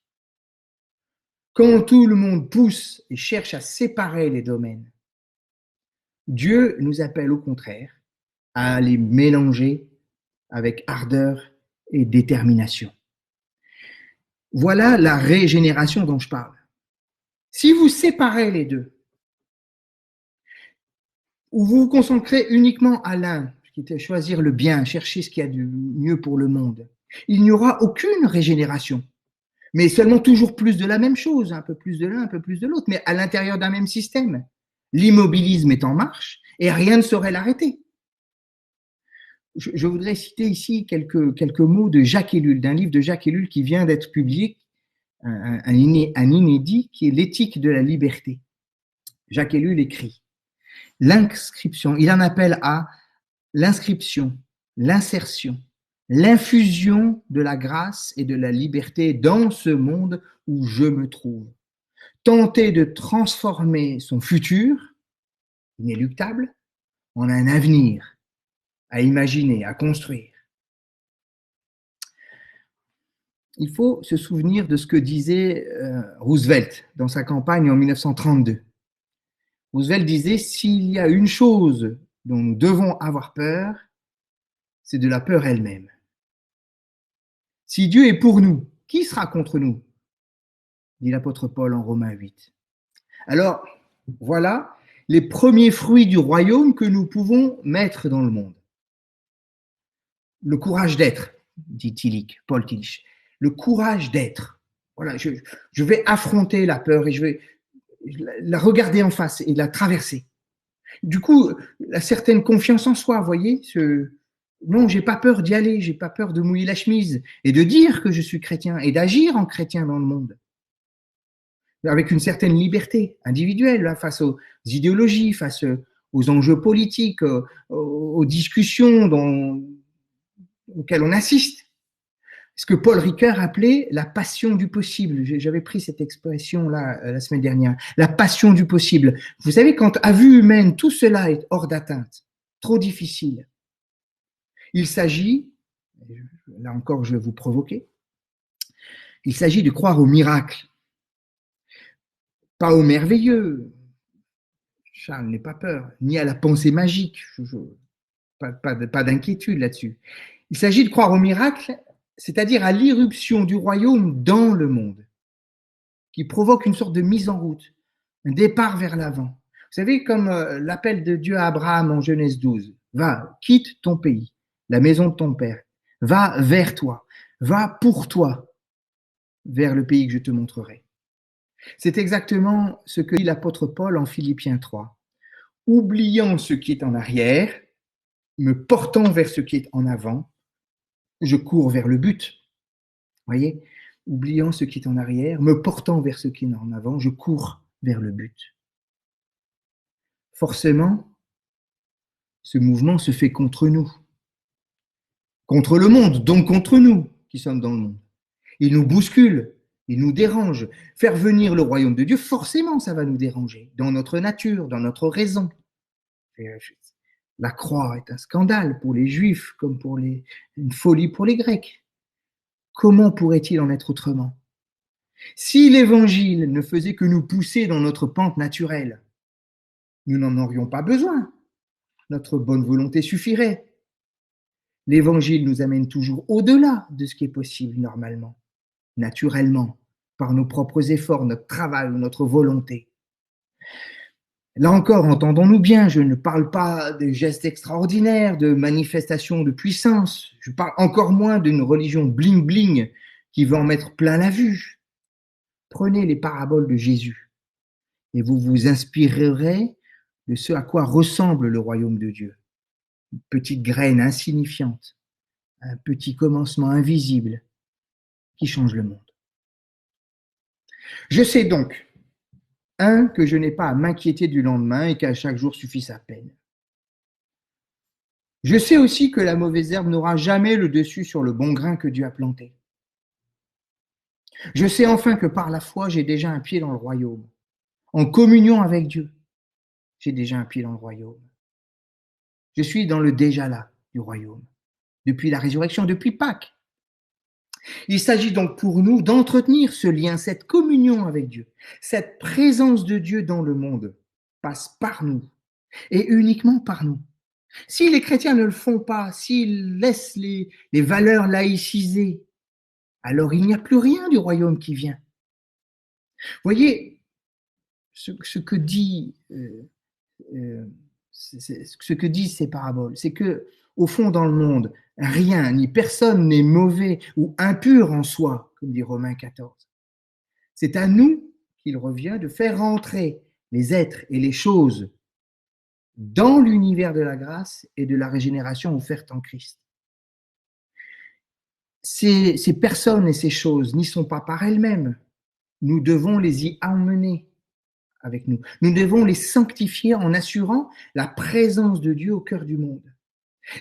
Quand tout le monde pousse et cherche à séparer les domaines, Dieu nous appelle au contraire à les mélanger avec ardeur et détermination. Voilà la régénération dont je parle. Si vous séparez les deux, ou vous vous concentrez uniquement à l'un, qui est choisir le bien, chercher ce qu'il y a de mieux pour le monde, il n'y aura aucune régénération, mais seulement toujours plus de la même chose, un peu plus de l'un, un peu plus de l'autre, mais à l'intérieur d'un même système. L'immobilisme est en marche et rien ne saurait l'arrêter. Je voudrais citer ici quelques mots de Jacques Ellul, d'un livre de Jacques Ellul qui vient d'être publié, un inédit, qui est L'éthique de la liberté. Jacques Ellul écrit : l'inscription, il en appelle à l'inscription, l'insertion, l'infusion de la grâce et de la liberté dans ce monde où je me trouve. Tenter de transformer son futur, inéluctable, en un avenir à imaginer, à construire. Il faut se souvenir de ce que disait Roosevelt dans sa campagne en 1932. Roosevelt disait, s'il y a une chose dont nous devons avoir peur, c'est de la peur elle-même. Si Dieu est pour nous, qui sera contre nous? Dit l'apôtre Paul en Romains 8. Alors, voilà les premiers fruits du royaume que nous pouvons mettre dans le monde. Le courage d'être, dit Paul Tillich. Le courage d'être. Voilà, je vais affronter la peur et je vais la regarder en face et la traverser. Du coup, la certaine confiance en soi, vous voyez, non, j'ai pas peur d'y aller, j'ai pas peur de mouiller la chemise et de dire que je suis chrétien et d'agir en chrétien dans le monde. Avec une certaine liberté individuelle là, face aux idéologies, face aux enjeux politiques, aux discussions auxquelles on assiste. Ce que Paul Ricoeur appelait la passion du possible. J'avais pris cette expression-là la semaine dernière. La passion du possible. Vous savez, quand à vue humaine, tout cela est hors d'atteinte, trop difficile, il s'agit, là encore je vais vous provoquer, il s'agit de croire au miracle, pas au merveilleux. Charles n'ait pas peur, ni à la pensée magique, pas d'inquiétude là-dessus. Il s'agit de croire au miracle, c'est-à-dire à l'irruption du royaume dans le monde, qui provoque une sorte de mise en route, un départ vers l'avant. Vous savez, comme l'appel de Dieu à Abraham en Genèse 12, va, quitte ton pays, la maison de ton père, va vers toi, va pour toi, vers le pays que je te montrerai. C'est exactement ce que dit l'apôtre Paul en Philippiens 3. Oubliant ce qui est en arrière, me portant vers ce qui est en avant, je cours vers le but. Voyez, oubliant ce qui est en arrière, me portant vers ce qui est en avant, je cours vers le but. Forcément, ce mouvement se fait contre nous, contre le monde, donc contre nous qui sommes dans le monde. Il nous bouscule, il nous dérange. Faire venir le royaume de Dieu, forcément, ça va nous déranger, dans notre nature, dans notre raison. La croix est un scandale pour les Juifs, comme une folie pour les Grecs. Comment pourrait-il en être autrement? Si l'Évangile ne faisait que nous pousser dans notre pente naturelle, nous n'en aurions pas besoin. Notre bonne volonté suffirait. L'Évangile nous amène toujours au-delà de ce qui est possible normalement, naturellement, par nos propres efforts, notre travail ou notre volonté. Là encore, entendons-nous bien, je ne parle pas de gestes extraordinaires, de manifestations de puissance. Je parle encore moins d'une religion bling-bling qui veut en mettre plein la vue. Prenez les paraboles de Jésus et vous vous inspirerez de ce à quoi ressemble le royaume de Dieu. Une petite graine insignifiante, un petit commencement invisible qui change le monde. Je sais donc, que je n'ai pas à m'inquiéter du lendemain et qu'à chaque jour suffit sa peine. Je sais aussi que la mauvaise herbe n'aura jamais le dessus sur le bon grain que Dieu a planté. Je sais enfin que par la foi, j'ai déjà un pied dans le royaume. En communion avec Dieu, j'ai déjà un pied dans le royaume. Je suis dans le déjà là du royaume, depuis la résurrection, depuis Pâques. Il s'agit donc pour nous d'entretenir ce lien, cette communion avec Dieu. Cette présence de Dieu dans le monde passe par nous et uniquement par nous. Si les chrétiens ne le font pas, s'ils laissent les valeurs laïcisées, alors il n'y a plus rien du royaume qui vient. Voyez, ce que disent ces paraboles, c'est que au fond, dans le monde, rien ni personne n'est mauvais ou impur en soi, comme dit Romains 14. C'est à nous qu'il revient de faire entrer les êtres et les choses dans l'univers de la grâce et de la régénération offerte en Christ. Ces personnes et ces choses n'y sont pas par elles-mêmes. Nous devons les y emmener avec nous. Nous devons les sanctifier en assurant la présence de Dieu au cœur du monde.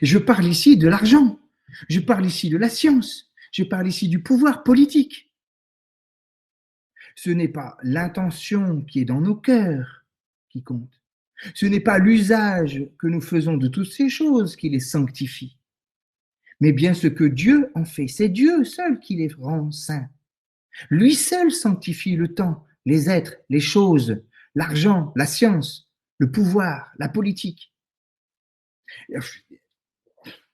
Je parle ici de l'argent, je parle ici de la science, je parle ici du pouvoir politique. Ce n'est pas l'intention qui est dans nos cœurs qui compte. Ce n'est pas l'usage que nous faisons de toutes ces choses qui les sanctifie, mais bien ce que Dieu en fait. C'est Dieu seul qui les rend saints. Lui seul sanctifie le temps, les êtres, les choses, l'argent, la science, le pouvoir, la politique.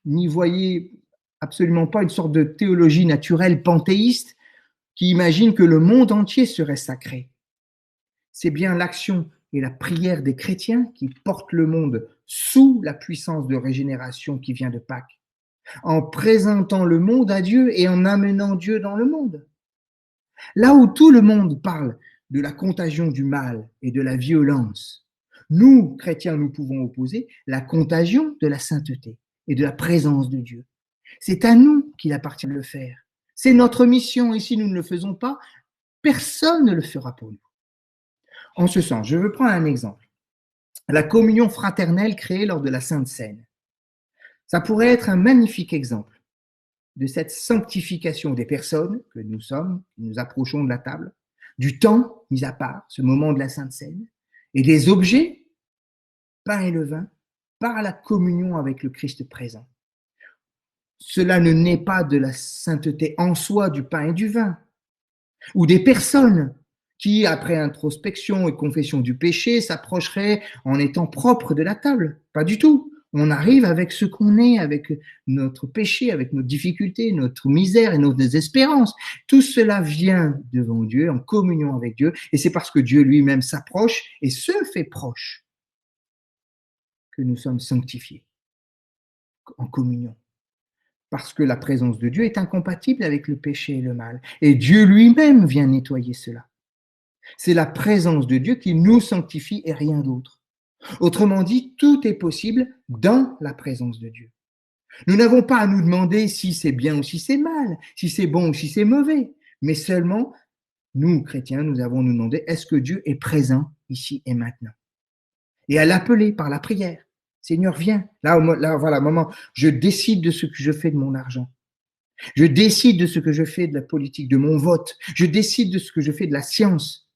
N'y voyez absolument pas une sorte de théologie naturelle panthéiste qui imagine que le monde entier serait sacré. C'est bien l'action et la prière des chrétiens qui portent le monde sous la puissance de régénération qui vient de Pâques, en présentant le monde à Dieu et en amenant Dieu dans le monde. Là où tout le monde parle de la contagion du mal et de la violence, nous, chrétiens, nous pouvons opposer la contagion de la sainteté et de la présence de Dieu. C'est à nous qu'il appartient de le faire. C'est notre mission et si nous ne le faisons pas, personne ne le fera pour nous. En ce sens, je veux prendre un exemple. La communion fraternelle créée lors de la Sainte Seine. Ça pourrait être un magnifique exemple de cette sanctification des personnes que nous sommes, qui nous approchons de la table, du temps mis à part, ce moment de la Sainte Seine, et des objets, pain et le vin, par la communion avec le Christ présent. Cela ne naît pas de la sainteté en soi du pain et du vin, ou des personnes qui, après introspection et confession du péché, s'approcheraient en étant propres de la table. Pas du tout. On arrive avec ce qu'on est, avec notre péché, avec nos difficultés, notre misère et nos désespérances. Tout cela vient devant Dieu, en communion avec Dieu, et c'est parce que Dieu lui-même s'approche et se fait proche que nous sommes sanctifiés en communion. Parce que la présence de Dieu est incompatible avec le péché et le mal. Et Dieu lui-même vient nettoyer cela. C'est la présence de Dieu qui nous sanctifie et rien d'autre. Autrement dit, tout est possible dans la présence de Dieu. Nous n'avons pas à nous demander si c'est bien ou si c'est mal, si c'est bon ou si c'est mauvais, mais seulement, nous, chrétiens, nous avons à nous demander, est-ce que Dieu est présent ici et maintenant? Et à l'appeler par la prière. Seigneur, viens. Là, voilà, moment, je décide de ce que je fais de mon argent. Je décide de ce que je fais de la politique, de mon vote. Je décide de ce que je fais de la science.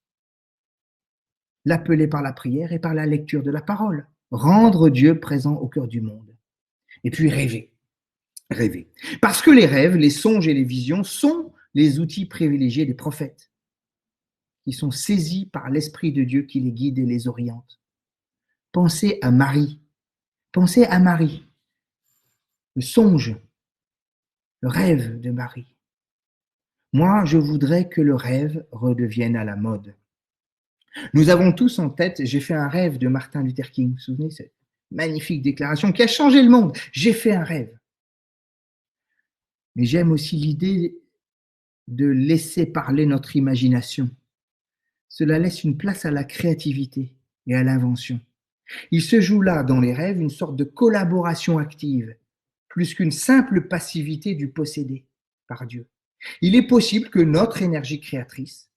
L'appeler par la prière et par la lecture de la parole. Rendre Dieu présent au cœur du monde. Et puis rêver. Rêver. Parce que les rêves, les songes et les visions sont les outils privilégiés des prophètes, qui sont saisis par l'Esprit de Dieu qui les guide et les oriente. Pensez à Marie. Pensez à Marie. Le songe, le rêve de Marie. Moi, je voudrais que le rêve redevienne à la mode. Nous avons tous en tête, j'ai fait un rêve de Martin Luther King. Vous vous souvenez, cette magnifique déclaration qui a changé le monde. J'ai fait un rêve. Mais j'aime aussi l'idée de laisser parler notre imagination. Cela laisse une place à la créativité et à l'invention. Il se joue là, dans les rêves, une sorte de collaboration active, plus qu'une simple passivité du possédé par Dieu. Il est possible que notre énergie créatrice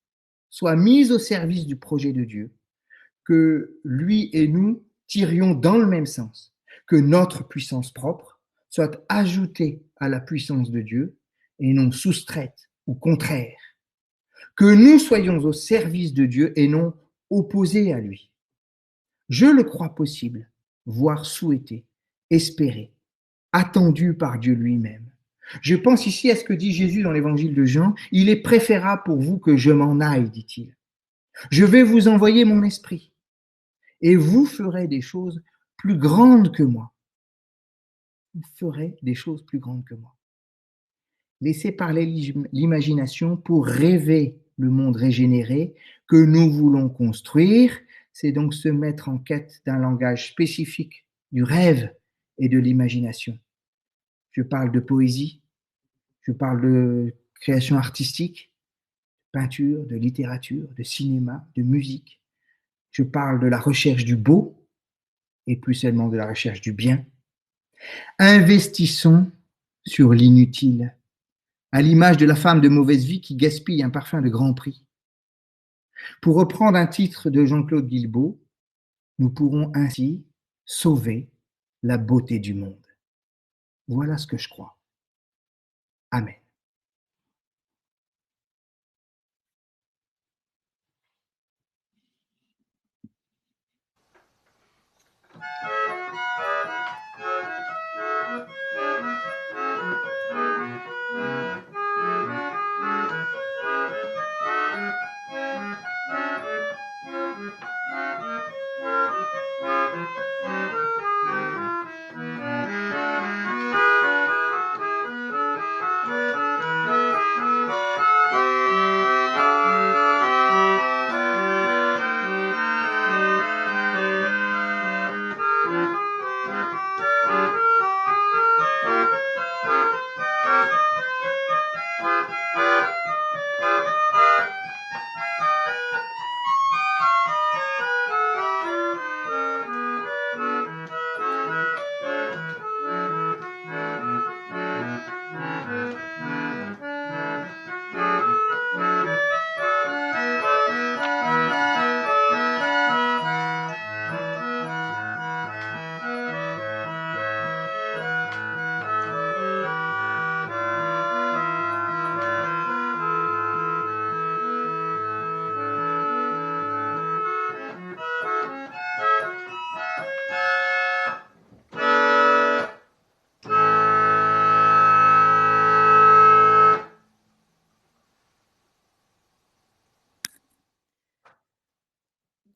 soit mise au service du projet de Dieu, que lui et nous tirions dans le même sens, que notre puissance propre soit ajoutée à la puissance de Dieu et non soustraite ou contraire, que nous soyons au service de Dieu et non opposés à lui. Je le crois possible, voire souhaité, espéré, attendu par Dieu lui-même. Je pense ici à ce que dit Jésus dans l'évangile de Jean. Il est préférable pour vous que je m'en aille, dit-il. Je vais vous envoyer mon esprit et vous ferez des choses plus grandes que moi. Vous ferez des choses plus grandes que moi. Laissez parler l'imagination pour rêver le monde régénéré que nous voulons construire. C'est donc se mettre en quête d'un langage spécifique du rêve et de l'imagination. Je parle de poésie, je parle de création artistique, de peinture, de littérature, de cinéma, de musique. Je parle de la recherche du beau et plus seulement de la recherche du bien. Investissons sur l'inutile, à l'image de la femme de mauvaise vie qui gaspille un parfum de grand prix. Pour reprendre un titre de Jean-Claude Guilbeault, nous pourrons ainsi sauver la beauté du monde. Voilà ce que je crois. Amen.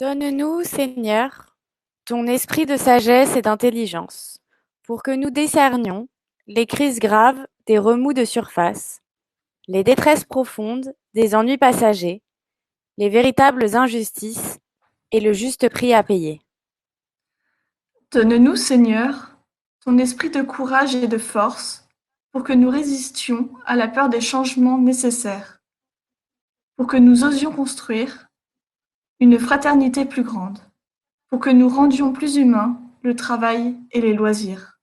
Donne-nous, Seigneur, ton esprit de sagesse et d'intelligence, pour que nous décernions les crises graves des remous de surface, les détresses profondes des ennuis passagers, les véritables injustices et le juste prix à payer.
Donne-nous, Seigneur, ton esprit de courage et de force, pour que nous résistions à la peur des changements nécessaires, pour que nous osions construire une fraternité plus grande, pour que nous rendions plus humains le travail et les loisirs.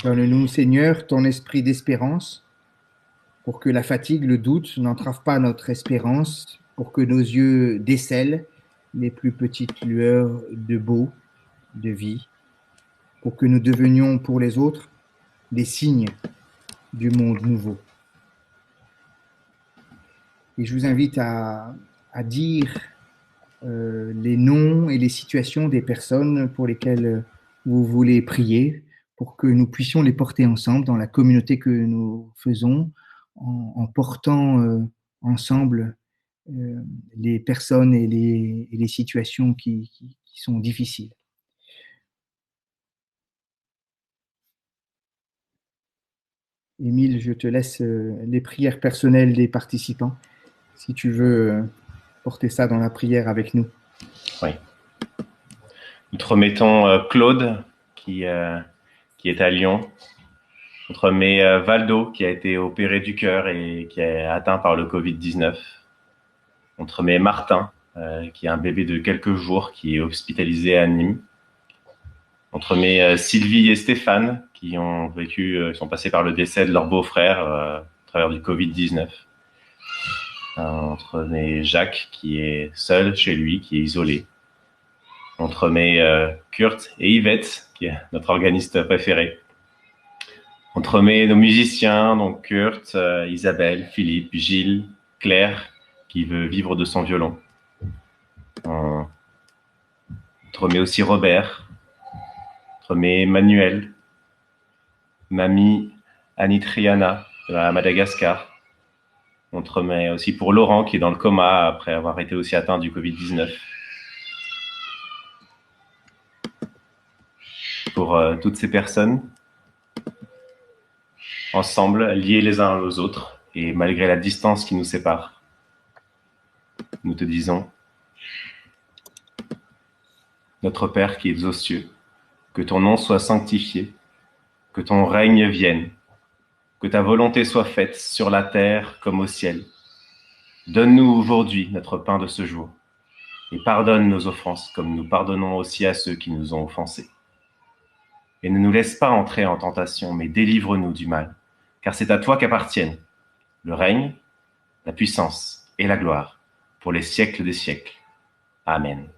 Donne-nous, Seigneur, ton esprit d'espérance, pour que la fatigue, le doute n'entravent pas notre espérance, pour que nos yeux décèlent les plus petites lueurs de beau, de vie, pour que nous devenions pour les autres des signes du monde nouveau. Et je vous invite à dire les noms et les situations des personnes pour lesquelles vous voulez prier, pour que nous puissions les porter ensemble dans la communauté que nous faisons, en portant ensemble les personnes et les situations qui sont difficiles. Émile, je te laisse les prières personnelles des participants, si tu veux porter ça dans la prière avec nous.
Oui. Nous te remettons Claude, qui est à Lyon. On te remet Valdo, qui a été opéré du cœur et qui est atteint par le Covid-19. On te remet Martin, qui est un bébé de quelques jours, qui est hospitalisé à Nîmes. On te remet Sylvie et Stéphane, qui sont passés par le décès de leur beau-frère à travers du Covid-19. On te remet Jacques, qui est seul chez lui, qui est isolé. On te remet Kurt et Yvette, qui est notre organiste préféré. On te remet nos musiciens, donc Kurt, Isabelle, Philippe, Gilles, Claire, qui veut vivre de son violon. On te remet aussi Robert. On te remet Manuel, Mamie Anitriana à Madagascar. On te remet aussi pour Laurent, qui est dans le coma après avoir été aussi atteint du Covid-19. Pour toutes ces personnes, ensemble, liés les uns aux autres, et malgré la distance qui nous sépare, nous te disons, notre Père qui es aux cieux, que ton nom soit sanctifié, que ton règne vienne, que ta volonté soit faite sur la terre comme au ciel. Donne-nous aujourd'hui notre pain de ce jour, et pardonne nos offenses comme nous pardonnons aussi à ceux qui nous ont offensés. Et ne nous laisse pas entrer en tentation, mais délivre-nous du mal, car c'est à toi qu'appartiennent le règne, la puissance et la gloire, pour les siècles des siècles. Amen.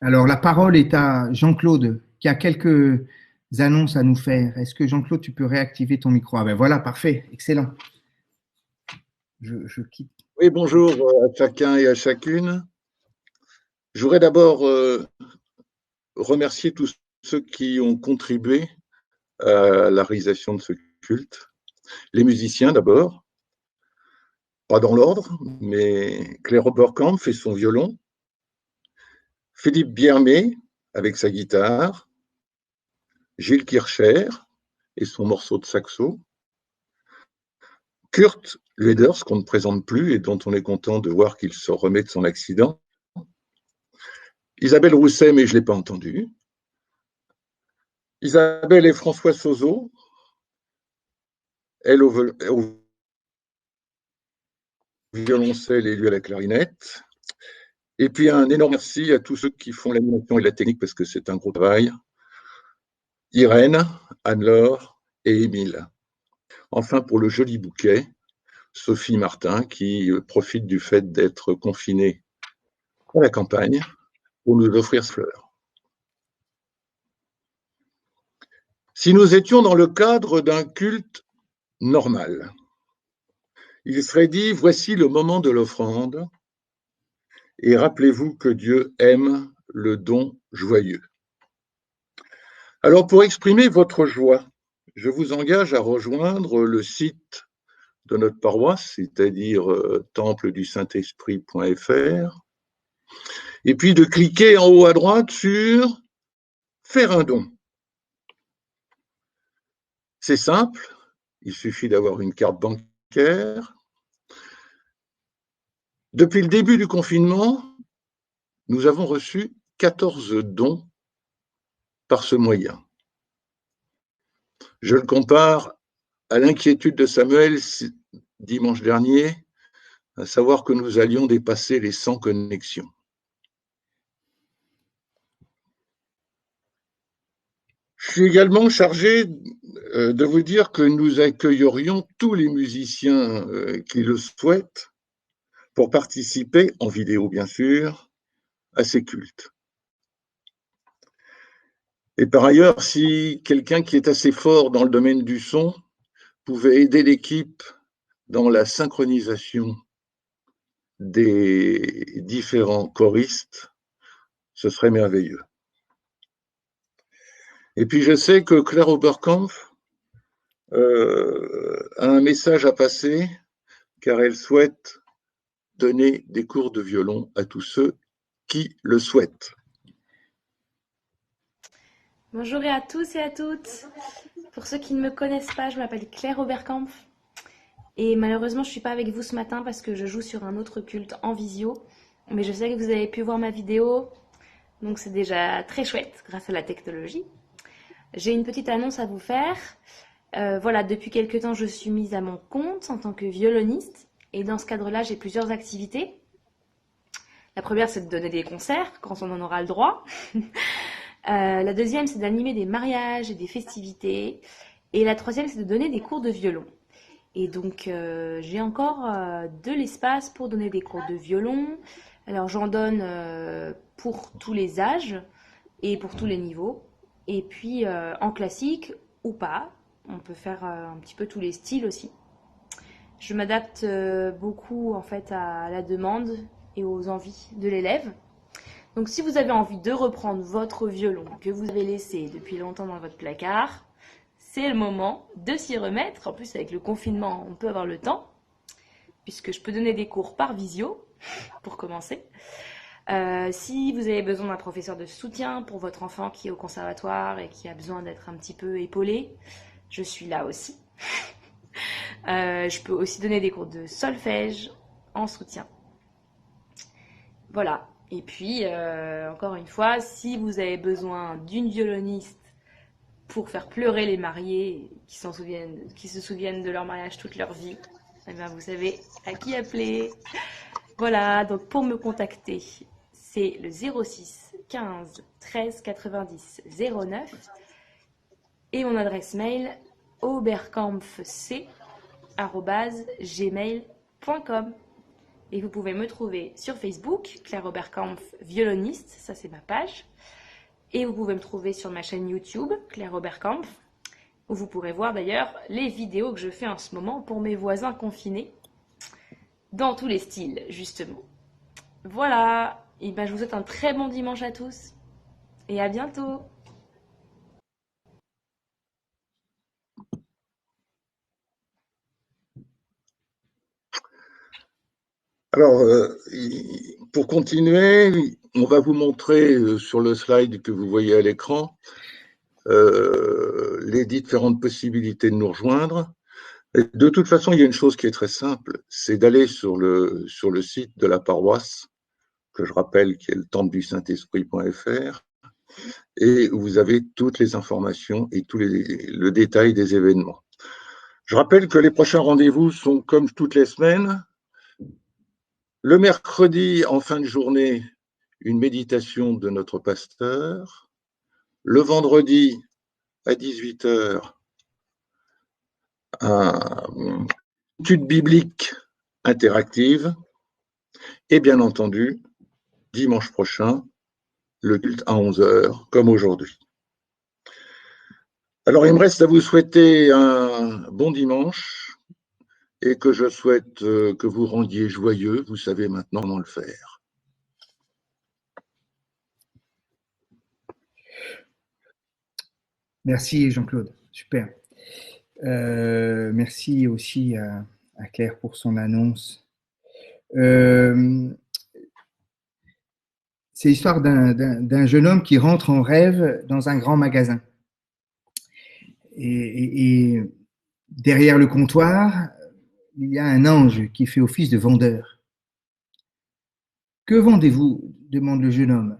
Alors, la parole est à Jean-Claude, qui a quelques annonces à nous faire. Est-ce que Jean-Claude, tu peux réactiver ton micro? Ah ben voilà, parfait, excellent. Je quitte.
Oui, bonjour à chacun et à chacune. Je voudrais d'abord remercier tous ceux qui ont contribué à la réalisation de ce culte. Les musiciens d'abord, pas dans l'ordre, mais Claire Oberkamp fait son violon, Philippe Biermé avec sa guitare, Gilles Kircher et son morceau de saxo, Kurt Leders, qu'on ne présente plus et dont on est content de voir qu'il se remet de son accident, Isabelle Rousset, mais je ne l'ai pas entendu, Isabelle et François Sozo, elle au violoncelle et lui à la clarinette. Et puis un énorme merci à tous ceux qui font l'animation et la technique parce que c'est un gros travail. Irène, Anne-Laure et Émile. Enfin, pour le joli bouquet, Sophie Martin qui profite du fait d'être confinée à la campagne pour nous offrir ce fleur. Si nous étions dans le cadre d'un culte normal, il serait dit, voici le moment de l'offrande, Et rappelez-vous que Dieu aime le don joyeux. Alors, pour exprimer votre joie, je vous engage à rejoindre le site de notre paroisse, c'est-à-dire templedusaint-esprit.fr, et puis de cliquer en haut à droite sur « Faire un don ». C'est simple, il suffit d'avoir une carte bancaire. Depuis le début du confinement, nous avons reçu 14 dons par ce moyen. Je le compare à l'inquiétude de Samuel dimanche dernier, à savoir que nous allions dépasser les 100 connexions. Je suis également chargé de vous dire que nous accueillerions tous les musiciens qui le souhaitent pour participer, en vidéo bien sûr, à ces cultes. Et par ailleurs, si quelqu'un qui est assez fort dans le domaine du son pouvait aider l'équipe dans la synchronisation des différents choristes, ce serait merveilleux. Et puis je sais que Claire Oberkampf a un message à passer, car elle souhaite donner des cours de violon à tous ceux qui le souhaitent.
Bonjour à tous et à toutes. Pour ceux qui ne me connaissent pas, je m'appelle Claire Oberkampf. Et malheureusement, je ne suis pas avec vous ce matin parce que je joue sur un autre culte en visio. Mais je sais que vous avez pu voir ma vidéo. Donc c'est déjà très chouette grâce à la technologie. J'ai une petite annonce à vous faire. Voilà, depuis quelques temps, je suis mise à mon compte en tant que violoniste. Et dans ce cadre-là, j'ai plusieurs activités. La première, c'est de donner des concerts quand on en aura le droit. La deuxième, c'est d'animer des mariages et des festivités. Et la troisième, c'est de donner des cours de violon. Et donc, j'ai encore de l'espace pour donner des cours de violon. Alors, j'en donne pour tous les âges et pour tous les niveaux. Et puis, en classique ou pas, on peut faire un petit peu tous les styles aussi. Je m'adapte beaucoup en fait à la demande et aux envies de l'élève. Donc si vous avez envie de reprendre votre violon que vous avez laissé depuis longtemps dans votre placard, c'est le moment de s'y remettre. En plus avec le confinement, on peut avoir le temps, puisque je peux donner des cours par visio, pour commencer. Si vous avez besoin d'un professeur de soutien pour votre enfant qui est au conservatoire et qui a besoin d'être un petit peu épaulé, je suis là aussi. Je peux aussi donner des cours de solfège en soutien. Voilà. Et puis, encore une fois, si vous avez besoin d'une violoniste pour faire pleurer les mariés qui se souviennent de leur mariage toute leur vie, eh bien, vous savez à qui appeler. Voilà, donc pour me contacter, c'est le 06 15 13 90 09 et mon adresse mail oberkampfc@gmail.com. Et vous pouvez me trouver sur Facebook, Claire Oberkampf, violoniste, ça c'est ma page. Et vous pouvez me trouver sur ma chaîne YouTube, Claire Oberkampf, où vous pourrez voir d'ailleurs les vidéos que je fais en ce moment pour mes voisins confinés, dans tous les styles, justement. Voilà, et ben, je vous souhaite un très bon dimanche à tous, et à bientôt.
Alors, pour continuer, on va vous montrer sur le slide que vous voyez à l'écran les différentes possibilités de nous rejoindre. Et de toute façon, il y a une chose qui est très simple, c'est d'aller sur le site de la paroisse, que je rappelle qui est le templedusaint-esprit.fr, et où vous avez toutes les informations et le détail des événements. Je rappelle que les prochains rendez-vous sont comme toutes les semaines. Le mercredi, en fin de journée, une méditation de notre pasteur. Le vendredi, à 18h, une étude biblique interactive. Et bien entendu, dimanche prochain, le culte à 11h, comme aujourd'hui. Alors, il me reste à vous souhaiter un bon dimanche et que je souhaite que vous rendiez joyeux. Vous savez maintenant comment le faire.
Merci Jean-Claude, super. Merci aussi à Claire pour son annonce. C'est l'histoire d'un jeune homme qui rentre en rêve dans un grand magasin. Et derrière le comptoir, il y a un ange qui fait office de vendeur. « Que vendez-vous » demande le jeune homme.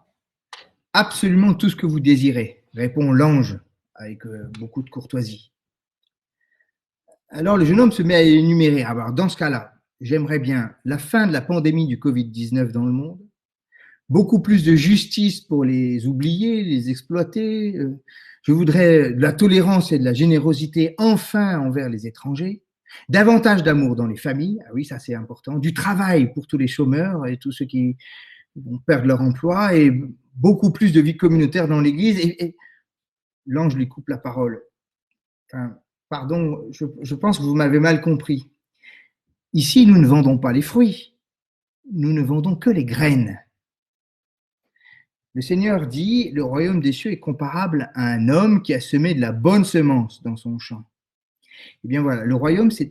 « Absolument tout ce que vous désirez » répond l'ange avec beaucoup de courtoisie. Alors le jeune homme se met à énumérer. Alors dans ce cas-là, j'aimerais bien la fin de la pandémie du Covid-19 dans le monde, beaucoup plus de justice pour les oubliés, les exploités. Je voudrais de la tolérance et de la générosité enfin envers les étrangers, davantage d'amour dans les familles, ah oui, ça c'est important, du travail pour tous les chômeurs et tous ceux qui vont perdre leur emploi, et beaucoup plus de vie communautaire dans l'Église. Et l'ange lui coupe la parole. Enfin, pardon, je pense que vous m'avez mal compris. Ici, nous ne vendons pas les fruits, nous ne vendons que les graines. Le Seigneur dit, le royaume des cieux est comparable à un homme qui a semé de la bonne semence dans son champ. Eh bien voilà, le royaume, c'est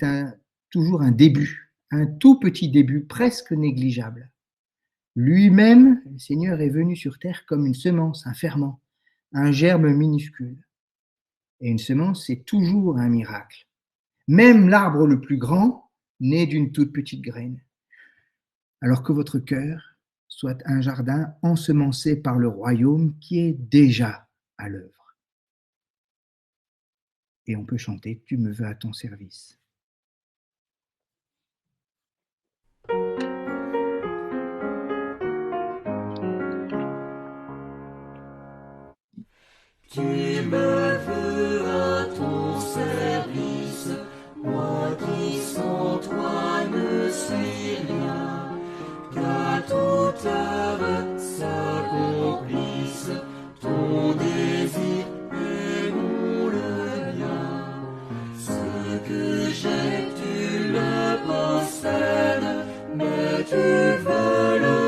toujours un début, un tout petit début, presque négligeable. Lui-même, le Seigneur est venu sur terre comme une semence, un ferment, un germe minuscule. Et une semence, c'est toujours un miracle. Même l'arbre le plus grand naît d'une toute petite graine. Alors que votre cœur soit un jardin ensemencé par le royaume qui est déjà à l'œuvre. Et on peut chanter « Tu me veux à ton service ».
Tu me veux à ton service, moi qui sans toi ne suis rien, qu'à toute heure s'accomplisse ton désir et non le mien. Ce que j'ai, tu le possèdes, mais tu veux le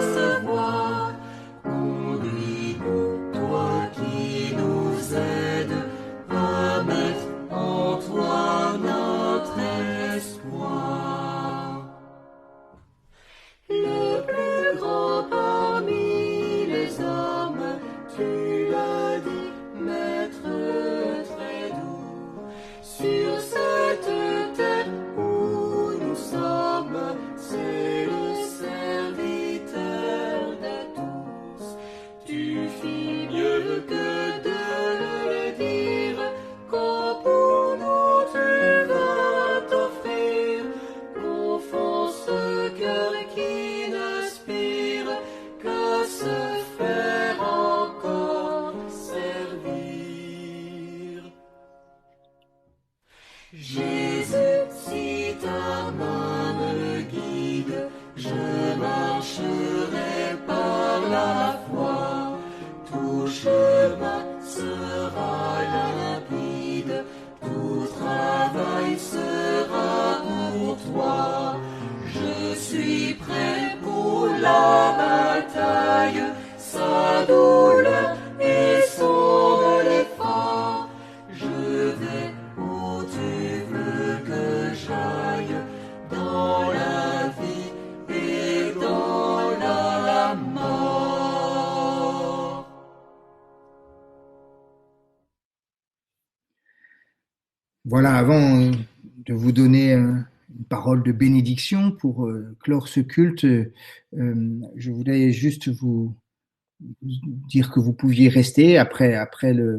recevoir. Conduis-nous, toi qui nous aides, à mettre en toi notre espoir. Le plus grand parmi les hommes, tu l'as dit, maître très doux. Sur cette terre où nous sommes, c'est le serviteur de tous. Tu fis mieux que de le dire, quand pour nous tu vas t'offrir, confond ce cœur qui n'aspire qu'à se faire encore servir. Jésus, si ta main me guide, je marcherai par la foi. Tout chemin sera limpide, tout travail sera pour toi. Je suis prêt pour la bataille, sa douleur et son effort. Je vais où tu veux que j'aille, dans la vie et dans la mort.
Voilà, avant de vous donner une parole de bénédiction pour clore ce culte, je voulais juste vous dire que vous pouviez rester après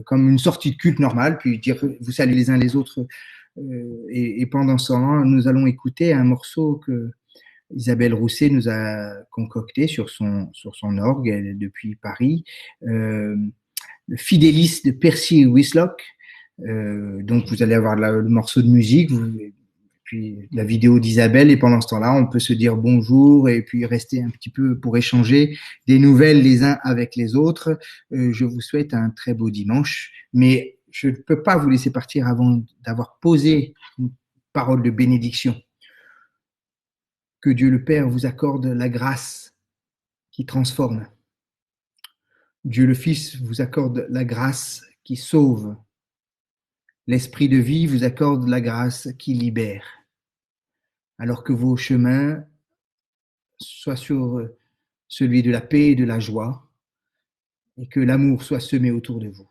comme une sortie de culte normale, puis dire vous saluez les uns les autres. Et pendant ce temps, nous allons écouter un morceau que Isabelle Rousset nous a concocté sur son orgue depuis Paris, le Fidelis de Percy Whistlock. Donc vous allez avoir le morceau de musique, puis la vidéo d'Isabelle, et pendant ce temps-là, on peut se dire bonjour et puis rester un petit peu pour échanger des nouvelles les uns avec les autres. Je vous souhaite un très beau dimanche, mais je ne peux pas vous laisser partir avant d'avoir posé une parole de bénédiction. Que Dieu le Père vous accorde la grâce qui transforme. Dieu le Fils vous accorde la grâce qui sauve. L'Esprit de vie vous accorde la grâce qui libère. Alors que vos chemins soient sur celui de la paix et de la joie, et que l'amour soit semé autour de vous.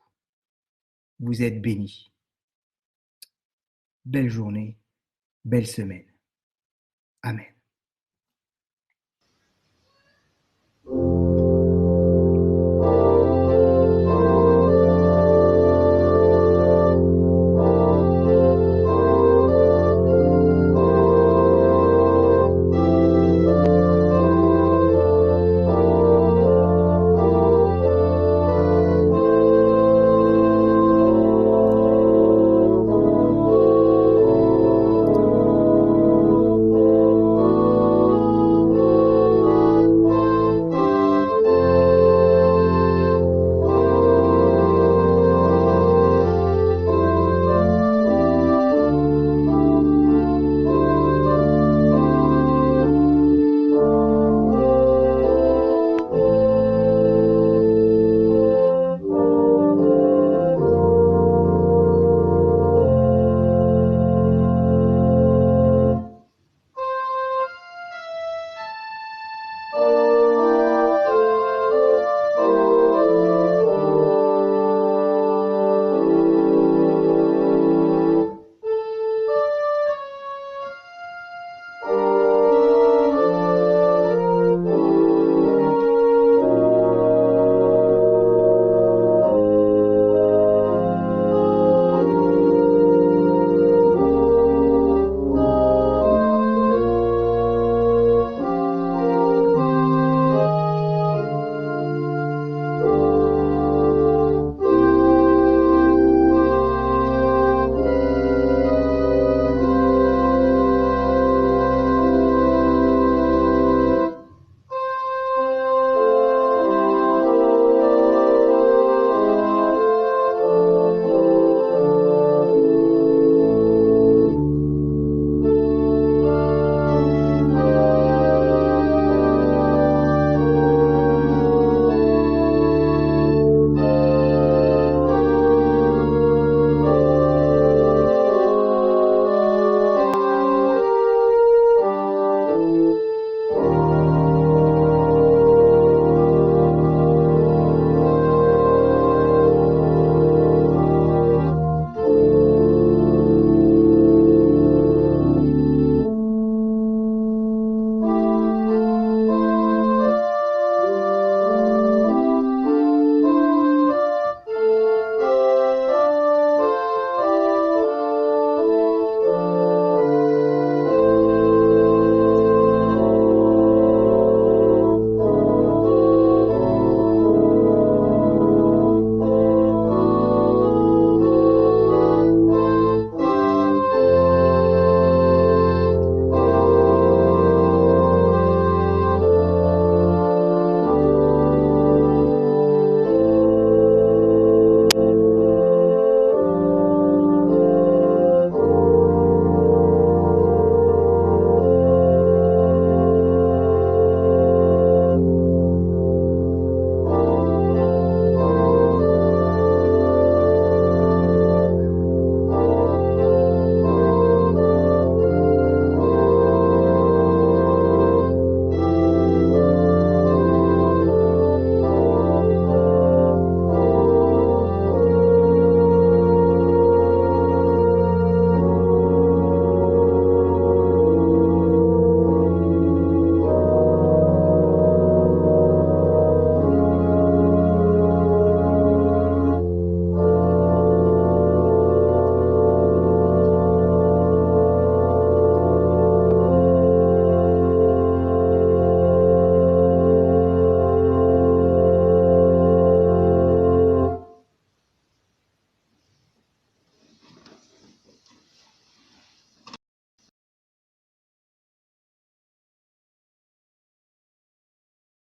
Vous êtes bénis. Belle journée, belle semaine. Amen.